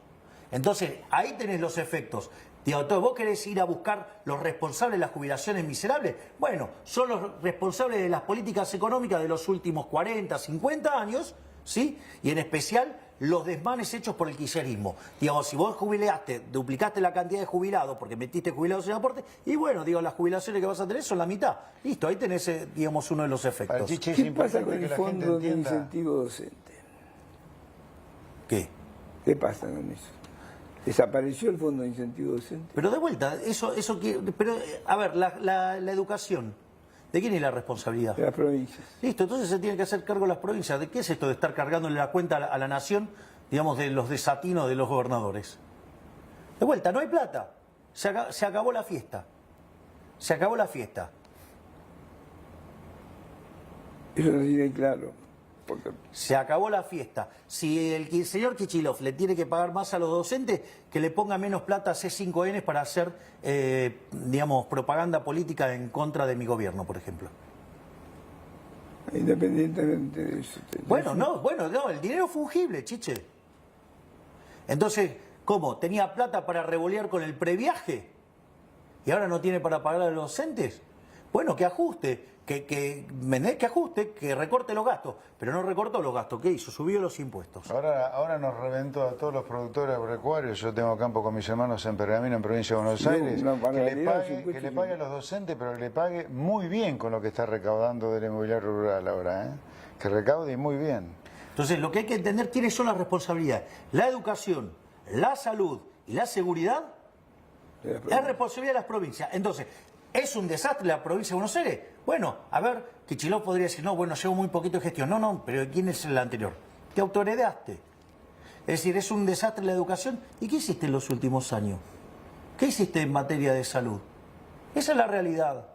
Entonces, ahí tenés los efectos. Digo, entonces, ¿vos querés ir a buscar los responsables de las jubilaciones miserables? Bueno, son los responsables de las políticas económicas de los últimos 40, 50 años, ¿sí? Y en especial los desmanes hechos por el kirchnerismo. Digamos, si vos jubilaste, duplicaste la cantidad de jubilados porque metiste jubilados en aporte, y bueno, digo, las jubilaciones que vas a tener son la mitad. Listo, ahí tenés, digamos, uno de los efectos. ¿Qué pasa con el fondo de incentivo docente? ¿Qué? ¿Qué pasa con eso? ¿Desapareció el fondo de incentivo docente? Pero de vuelta, pero a ver, la educación, ¿de quién es la responsabilidad? De las provincias. Listo, entonces se tiene que hacer cargo las provincias. ¿De qué es esto de estar cargándole la cuenta a la nación, digamos, de los desatinos de los gobernadores? De vuelta, no hay plata. Se acabó la fiesta. Se acabó la fiesta. Eso no tiene claro. Porque... Se acabó la fiesta. Si el señor Kicillof le tiene que pagar más a los docentes, que le ponga menos plata a C5N para hacer, digamos, propaganda política en contra de mi gobierno, por ejemplo. Independientemente de eso. Bueno, no, el dinero fungible, chiche. Entonces, ¿cómo? ¿Tenía plata para revolear con el previaje? ¿Y ahora no tiene para pagar a los docentes? Bueno, que ajuste. Que ajuste, que recorte los gastos, pero no recortó los gastos. ¿Qué hizo? Subió los impuestos. Ahora nos reventó a todos los productores agropecuarios. Yo tengo campo con mis hermanos en Pergamino, en provincia de Buenos Aires. Que le pague a los docentes, pero que le pague muy bien con lo que está recaudando del inmobiliario rural ahora. Que recaude muy bien. Entonces, lo que hay que entender, ¿quiénes son las responsabilidades? La educación, la salud y la seguridad es responsabilidad de las provincias. Entonces, ¿es un desastre la provincia de Buenos Aires? Bueno, a ver, Kicillof podría decir, no, bueno, llevo muy poquito de gestión. No, pero ¿quién es el anterior? Te autoheredaste. Es decir, es un desastre la educación. ¿Y qué hiciste en los últimos años? ¿Qué hiciste en materia de salud? Esa es la realidad.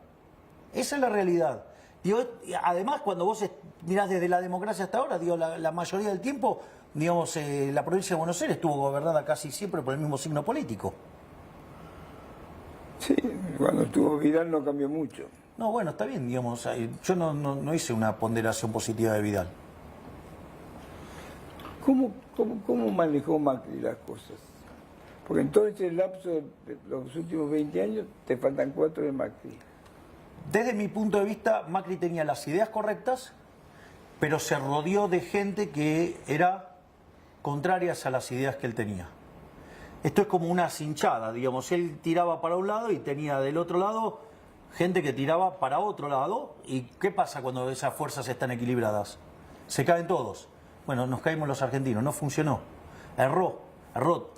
Esa es la realidad. Digo, además, cuando vos mirás desde la democracia hasta ahora, digo, la mayoría del tiempo, digamos, la provincia de Buenos Aires estuvo gobernada casi siempre por el mismo signo político. Sí, cuando estuvo Vidal no cambió mucho. No, bueno, está bien, digamos, yo no hice una ponderación positiva de Vidal. ¿Cómo manejó Macri las cosas? Porque en todo este lapso de los últimos 20 años te faltan 4 de Macri. Desde mi punto de vista, Macri tenía las ideas correctas, pero se rodeó de gente que era contrarias a las ideas que él tenía. Esto es como una cinchada, digamos, él tiraba para un lado y tenía del otro lado gente que tiraba para otro lado. ¿Y qué pasa cuando esas fuerzas están equilibradas? Se caen todos. Bueno, nos caímos los argentinos, no funcionó. Erró,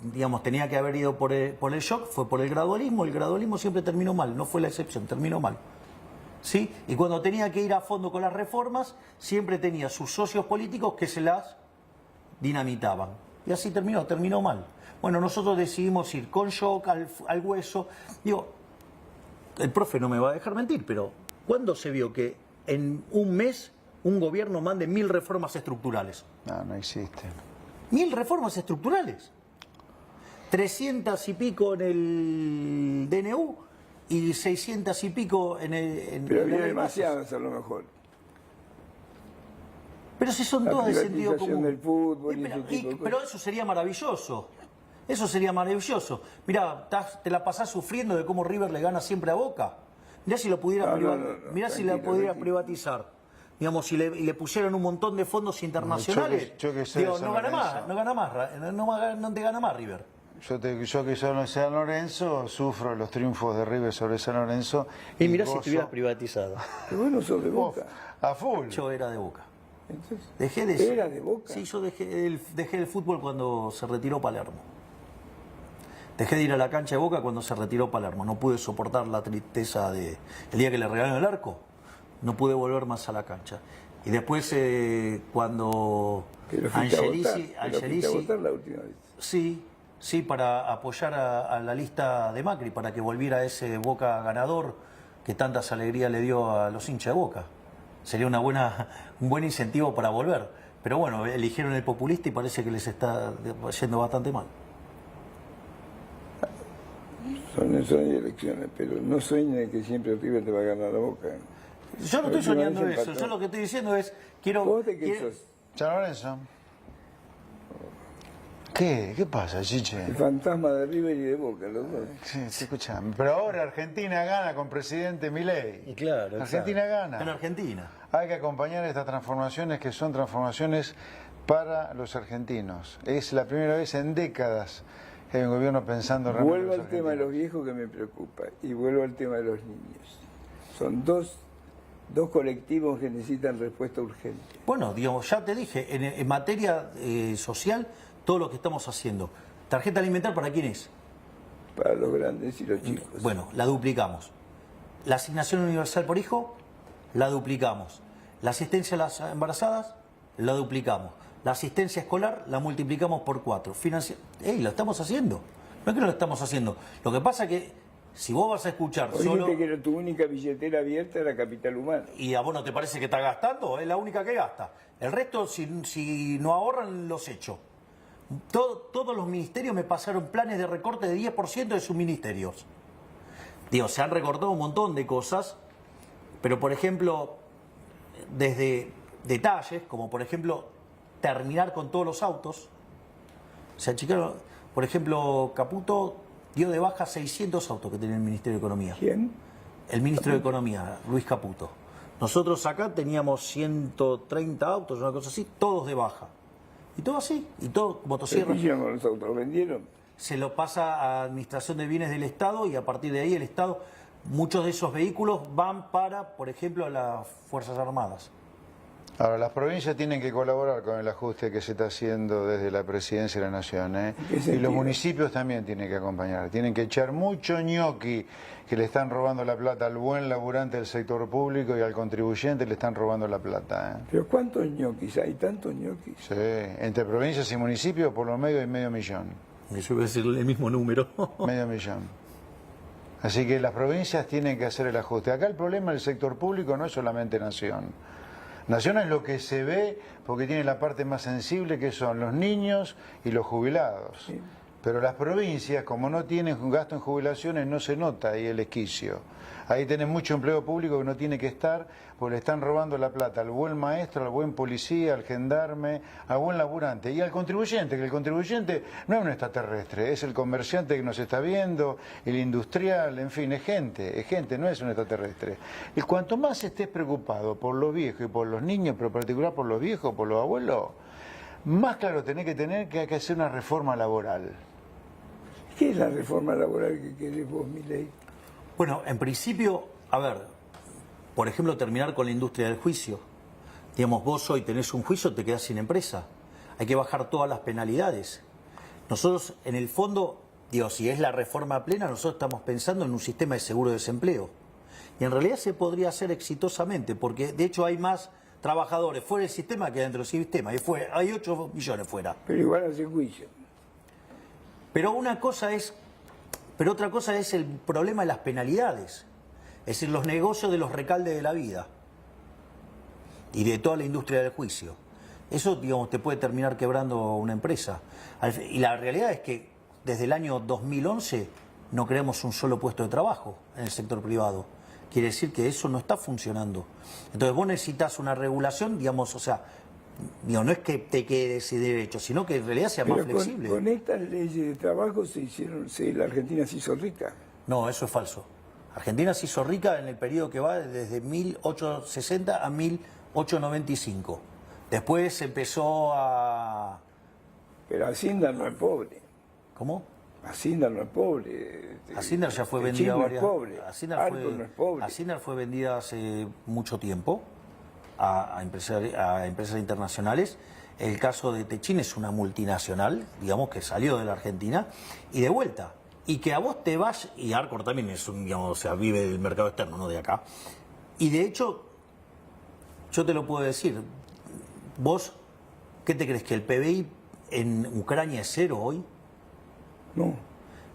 digamos, tenía que haber ido por el shock, fue por el gradualismo siempre terminó mal, no fue la excepción, terminó mal. ¿Sí? Y cuando tenía que ir a fondo con las reformas, siempre tenía sus socios políticos que se las dinamitaban. Y así terminó mal. Bueno, nosotros decidimos ir con shock al hueso. Digo, el profe no me va a dejar mentir, pero ¿cuándo se vio que en un mes un gobierno mande 1000 reformas estructurales? No existen. 1000 reformas estructurales. 300 y pico en el DNU y 600 y pico en el... Pero había demasiadas a lo mejor. Pero si son todas de sentido común. Del fútbol y ese tipo de cosas. Pero eso sería maravilloso. Eso sería maravilloso. Mirá, te la pasás sufriendo de cómo River le gana siempre a Boca. Mirá si lo pudiera si la pudieras privatizar. Digamos, si le pusieran un montón de fondos internacionales. No te gana más River. Yo que soy de San Lorenzo, sufro los triunfos de River sobre San Lorenzo. Y mirá si estuvieras privatizado. Pero bueno, sos de Boca. A full. Yo era de Boca. Entonces, ¿era de Boca? Sí, yo dejé el fútbol cuando se retiró Palermo. Dejé de ir a la cancha de Boca cuando se retiró Palermo. No pude soportar la tristeza de el día que le regalaron el arco. No pude volver más a la cancha. Y después cuando Angelici... ¿Lo votar la última vez? Sí, para apoyar a la lista de Macri, para que volviera ese Boca ganador que tantas alegrías le dio a los hinchas de Boca. Sería un buen incentivo para volver. Pero bueno, eligieron el populista y parece que les está yendo bastante mal. Son elecciones, pero no sueñes que siempre River te va a ganar la Boca. Yo no estoy soñando eso. Yo lo que estoy diciendo es... ¿Vos de qué sos? San Lorenzo. ¿Qué? ¿Qué pasa, Chiche? El fantasma de River y de Boca, los dos. Sí, escuchame. Pero ahora Argentina gana con presidente Milei. Y claro, Argentina gana. En Argentina. Hay que acompañar estas transformaciones que son transformaciones para los argentinos. Es la primera vez en décadas que hay un gobierno pensando realmente en Vuelvo los al tema de los argentinos. viejos que me preocupa y vuelvo al tema de los niños. Son dos colectivos que necesitan respuesta urgente. Bueno, digamos, ya te dije, en materia social, todo lo que estamos haciendo. ¿Tarjeta alimentar para quién es? Para los grandes y los chicos. Bueno, la duplicamos. La asignación universal por hijo, la duplicamos. La asistencia a las embarazadas, la duplicamos. La asistencia escolar, la multiplicamos por 4. Lo estamos haciendo. No es que no lo estamos haciendo. Lo que pasa es que si vos vas a escuchar Vos solo... dijiste que tu única billetera abierta era Capital Humano. ¿Y a vos no te parece que está gastando? Es la única que gasta. El resto, si no ahorran, los echo. Todos los ministerios me pasaron planes de recorte de 10% de sus ministerios. Digo, se han recortado un montón de cosas, pero por ejemplo, desde detalles, como por ejemplo, terminar con todos los autos. Se achicaron, por ejemplo, Caputo dio de baja 600 autos que tenía el Ministerio de Economía. ¿Quién? El ministro de Economía, Luis Caputo. Nosotros acá teníamos 130 autos, una cosa así, todos de baja. Y todo así, y todo motosierra. ¿Qué hicieron con los autos? ¿Los vendieron? Se lo pasa a Administración de Bienes del Estado y a partir de ahí el Estado, muchos de esos vehículos van para, por ejemplo, a las Fuerzas Armadas. Ahora, las provincias tienen que colaborar con el ajuste que se está haciendo desde la Presidencia de la Nación, ¿eh? Y los municipios también tienen que acompañar. Tienen que echar mucho ñoqui que le están robando la plata al buen laburante del sector público y al contribuyente le están robando la plata, ¿eh? ¿Pero cuántos ñoquis? ¿Hay tantos ñoquis? Sí, entre provincias y municipios por lo medio hay 500.000. Yo voy a decir el mismo número. 500.000. Así que las provincias tienen que hacer el ajuste. Acá el problema del sector público no es solamente Nación. Nación es lo que se ve porque tiene la parte más sensible que son los niños y los jubilados. Sí. Pero las provincias, como no tienen gasto en jubilaciones, no se nota ahí el esquicio. Ahí tenés mucho empleo público que no tiene que estar porque le están robando la plata al buen maestro, al buen policía, al gendarme, al buen laburante y al contribuyente, que el contribuyente no es un extraterrestre, es el comerciante que nos está viendo, el industrial, en fin, es gente, no es un extraterrestre. Y cuanto más estés preocupado por los viejos y por los niños, pero en particular por los viejos, por los abuelos, más claro tenés que tener que hay que hacer una reforma laboral. ¿Qué es la reforma laboral que querés vos, Milei? Bueno, en principio, a ver, por ejemplo, terminar con la industria del juicio. Digamos, vos hoy tenés un juicio, te quedás sin empresa. Hay que bajar todas las penalidades. Nosotros, en el fondo, digo, si es la reforma plena, nosotros estamos pensando en un sistema de seguro de desempleo. Y en realidad se podría hacer exitosamente, porque de hecho hay más trabajadores fuera del sistema que dentro del sistema. Hay 8 millones fuera. Pero igual hace juicio. Pero otra cosa es el problema de las penalidades. Es decir, los negocios de los recaldes de la vida y de toda la industria del juicio. Eso, digamos, te puede terminar quebrando una empresa. Y la realidad es que desde el año 2011 no creamos un solo puesto de trabajo en el sector privado. Quiere decir que eso no está funcionando. Entonces vos necesitas una regulación, digamos, o sea, digo, no es que te quede ese derecho, sino que en realidad sea más flexible. Con estas leyes de trabajo la Argentina se hizo rica. No, eso es falso. Argentina se hizo rica en el periodo que va desde 1860 a 1895. Después empezó a... Pero Hacienda no es pobre. ¿Cómo? Hacienda no es pobre. Hacienda ya fue El vendida Chile varias... no es pobre. Hacienda Arco no es pobre. Hacienda fue vendida hace mucho tiempo a empresas internacionales. El caso de Techín es una multinacional, digamos, que salió de la Argentina y de vuelta. Y que a vos te vas, y Arcor también es un, digamos, o sea, vive del mercado externo, no de acá. Y de hecho, yo te lo puedo decir, vos, ¿qué te crees? ¿Que el PBI en Ucrania es 0 hoy? No.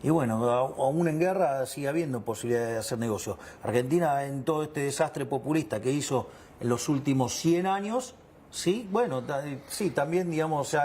Y bueno, aún en guerra sigue habiendo posibilidad de hacer negocio. Argentina, en todo este desastre populista que hizo en los últimos 100 años, sí, bueno, sí, también, digamos,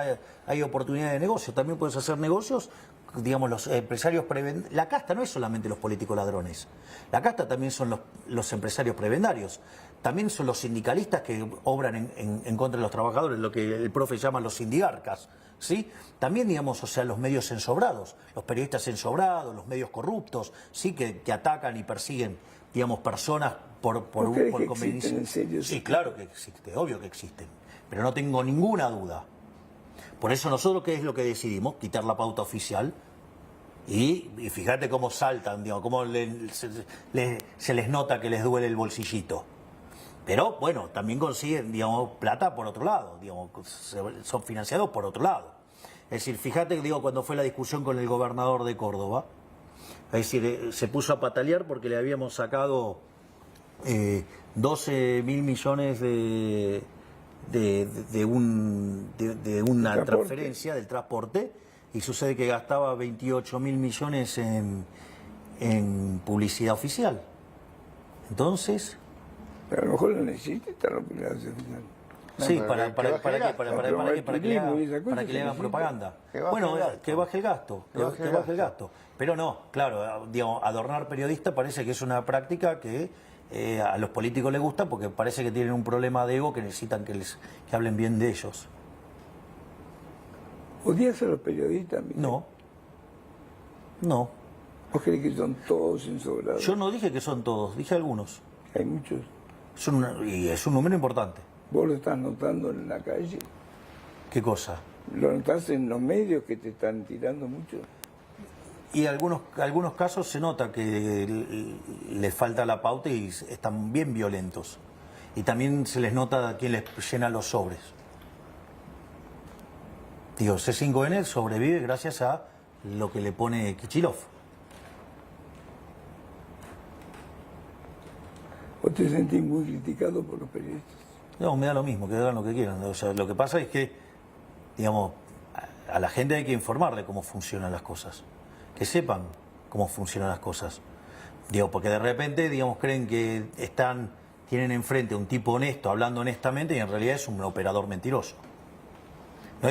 hay oportunidad de negocio. También puedes hacer negocios, digamos, los empresarios prebendarios. La casta no es solamente los políticos ladrones. La casta también son los empresarios prebendarios. También son los sindicalistas que obran en contra de los trabajadores, lo que el profe llama los sindigarcas. ¿sí? También, digamos, o sea, los medios ensobrados, los periodistas ensobrados, los medios corruptos, ¿sí? Que atacan y persiguen, digamos, personas por conveniencia. ¿En serio? Sí, claro que existe, obvio que existen, pero no tengo ninguna duda. Por eso nosotros, ¿qué es lo que decidimos? Quitar la pauta oficial. Y fíjate cómo saltan, digamos, cómo se les nota que les duele el bolsillito. Pero bueno, también consiguen, digamos, plata por otro lado, digamos, son financiados por otro lado. Es decir, fíjate, digo, cuando fue la discusión con el gobernador de Córdoba, es decir, se puso a patalear porque le habíamos sacado 12.000 millones de una transferencia del transporte, y sucede que gastaba 28.000 millones en publicidad oficial. Entonces... Pero a lo mejor no necesita la publicidad oficial. Sí, No, ¿para qué? Para que le hagan propaganda. Bueno, que baje el gasto, que baje el gasto. Pero no, claro, digamos, adornar periodistas parece que es una práctica que a los políticos les gusta, porque parece que tienen un problema de ego que necesitan que hablen bien de ellos. ¿Odias a los periodistas? Miguel? No. No. ¿Vos crees que son todos ensobrados? Yo no dije que son todos, dije algunos. Hay muchos. Y es un número importante. ¿Vos lo estás notando en la calle? ¿Qué cosa? ¿Lo notás en los medios que te están tirando mucho? Y algunos casos se nota que les falta la pauta y están bien violentos. Y también se les nota a quién les llena los sobres. Digo, C5N sobrevive gracias a lo que le pone Kichilov. ¿Vos te sentís muy criticado por los periodistas? No, me da lo mismo, que hagan lo que quieran. O sea, lo que pasa es que, digamos, a la gente hay que informarle cómo funcionan las cosas. Que sepan cómo funcionan las cosas. Digo, porque de repente, digamos, creen que tienen enfrente a un tipo honesto, hablando honestamente, y en realidad es un operador mentiroso. No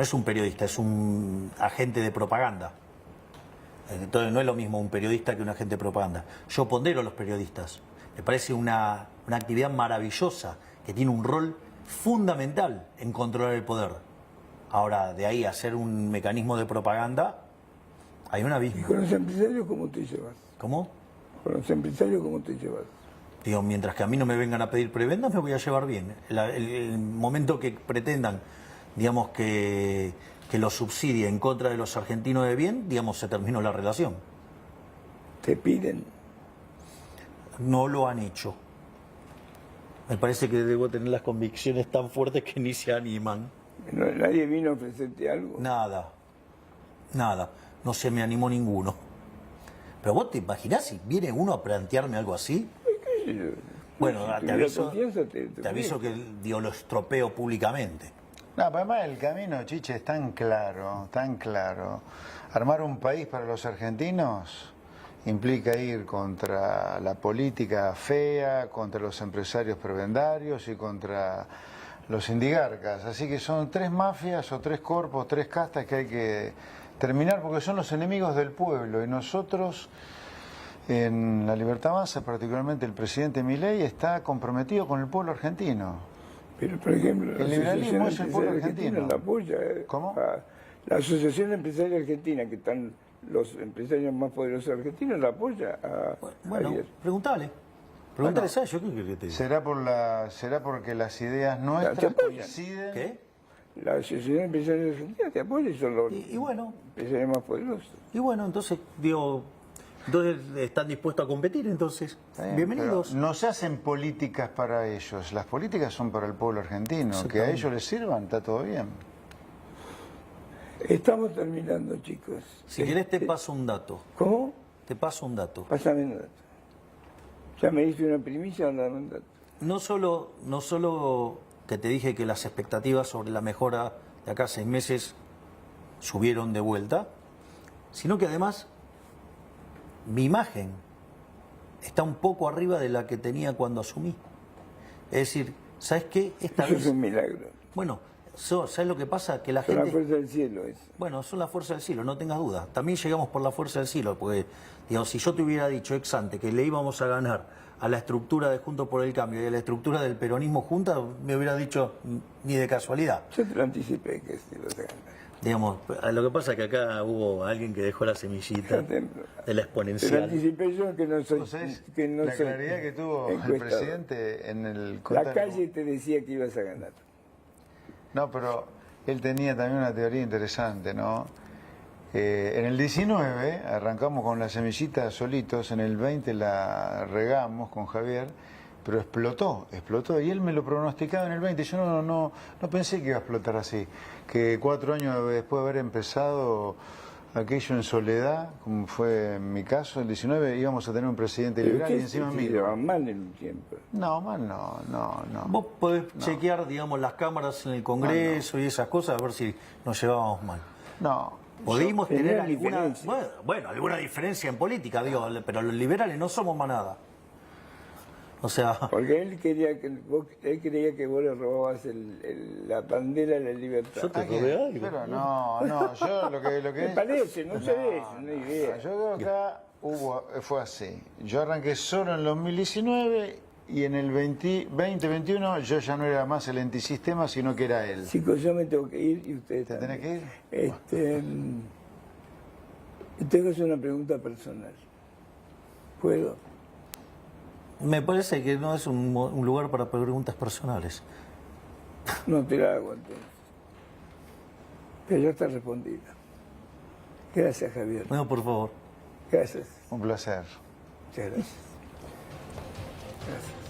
es un periodista, es un agente de propaganda. Entonces no es lo mismo un periodista que un agente de propaganda. Yo pondero a los periodistas. Me parece una actividad maravillosa que tiene un rol fundamental en controlar el poder. Ahora, de ahí a hacer un mecanismo de propaganda, hay un abismo. ¿Y con los empresarios cómo te llevas? ¿Cómo? ¿Con los empresarios cómo te llevas? Digo, mientras que a mí no me vengan a pedir prebendas, me voy a llevar bien. El momento que pretendan, digamos, que lo subsidie en contra de los argentinos de bien, digamos, se terminó la relación. ¿Te piden? No lo han hecho. Me parece que debo tener las convicciones tan fuertes que ni se animan. ¿Nadie vino a ofrecerte algo? Nada. No se me animó ninguno. Pero vos te imaginás si viene uno a plantearme algo así. Bueno, Si te aviso, te aviso que digo, lo estropeo públicamente. No, pero además el camino, Chiche, es tan claro, tan claro. Armar un país para los argentinos implica ir contra la política fea, contra los empresarios prebendarios y contra los indigarcas. Así que son tres mafias o tres corpos, tres castas que hay que terminar porque son los enemigos del pueblo. Y nosotros, en La Libertad Avanza, particularmente el presidente Milei, está comprometido con el pueblo argentino. Pero, por ejemplo, el liberalismo es el pueblo argentino. La apoya. ¿Cómo? La Asociación Empresaria Argentina, que están los empresarios más poderosos argentinos, la apoya a Bueno, Javier. Pregúntale Bueno, ¿sabes? Yo creo que te digo. ¿Será porque las ideas nuestras apoyan. coinciden? ¿Qué? La Asociación Empresaria Argentina te apoya y son los Y bueno, empresarios más poderosos. entonces, digo, están dispuestos a competir, entonces, Está bien, bienvenidos. pero no se hacen políticas para ellos, las políticas son para el pueblo argentino, que a ellos les sirvan, está todo bien. Estamos terminando, chicos. Si querés te paso un dato. ¿Cómo? Te paso un dato. Pásame un dato. Ya me diste una primicia, ahora dame un dato. No solo que te dije que las expectativas sobre la mejora de acá a 6 meses subieron de vuelta, sino que además mi imagen está un poco arriba de la que tenía cuando asumí. Es decir, ¿sabes qué? Esta Eso vez... es un milagro. Bueno, ¿sabes lo que pasa? Que la Son la gente... fuerza del cielo. Bueno, son la fuerza del cielo, no tengas duda. También llegamos por la fuerza del cielo, porque, digamos, si yo te hubiera dicho ex ante que le íbamos a ganar a la estructura de Juntos por el Cambio y a la estructura del peronismo junta, me hubiera dicho ni de casualidad. Yo te lo anticipé que si lo ganas. Digamos, lo que pasa es que acá hubo alguien que dejó la semillita de la Te lo exponencial. anticipé yo que no soy... ¿Vos sabés que no la soy claridad que tuvo el encuestador. presidente en el... La calle te decía que ibas a ganar. No, pero él tenía también una teoría interesante, ¿no? En el 19 arrancamos con la semillita solitos, en el 20 la regamos con Javier, pero explotó, y él me lo pronosticaba en el 20. Yo no pensé que iba a explotar así, que 4 años después de haber empezado aquello en soledad, como fue en mi caso, el 19, íbamos a tener un presidente Pero liberal y ¿qué encima se mío. llevan mal en un tiempo? No, mal no. Vos podés chequear, digamos, las cámaras en el Congreso y esas cosas, a ver si nos llevábamos mal. No. Podríamos Yo- tener tenía alguna, diferencia. bueno, alguna diferencia en política, digo, pero los liberales no somos manada. O sea, Porque él creía que vos le robabas la bandera de la libertad. Yo te- ¿A qué? robé algo. Pero no, yo lo que Me parece, no sé, es una idea. Yo creo que acá fue así. Yo arranqué solo en el 2019 y en el 2021 yo ya no era más el antisistema, sino que era él. Chicos, yo me tengo que ir y ustedes ¿Te tenés también. que ir? Tengo que hacer una pregunta personal. ¿Puedo? me parece que no es un lugar para preguntas personales. No te la hago entonces. Pero ya está respondida. Gracias, Javier. No, por favor. Gracias. Un placer. Muchas gracias. Gracias.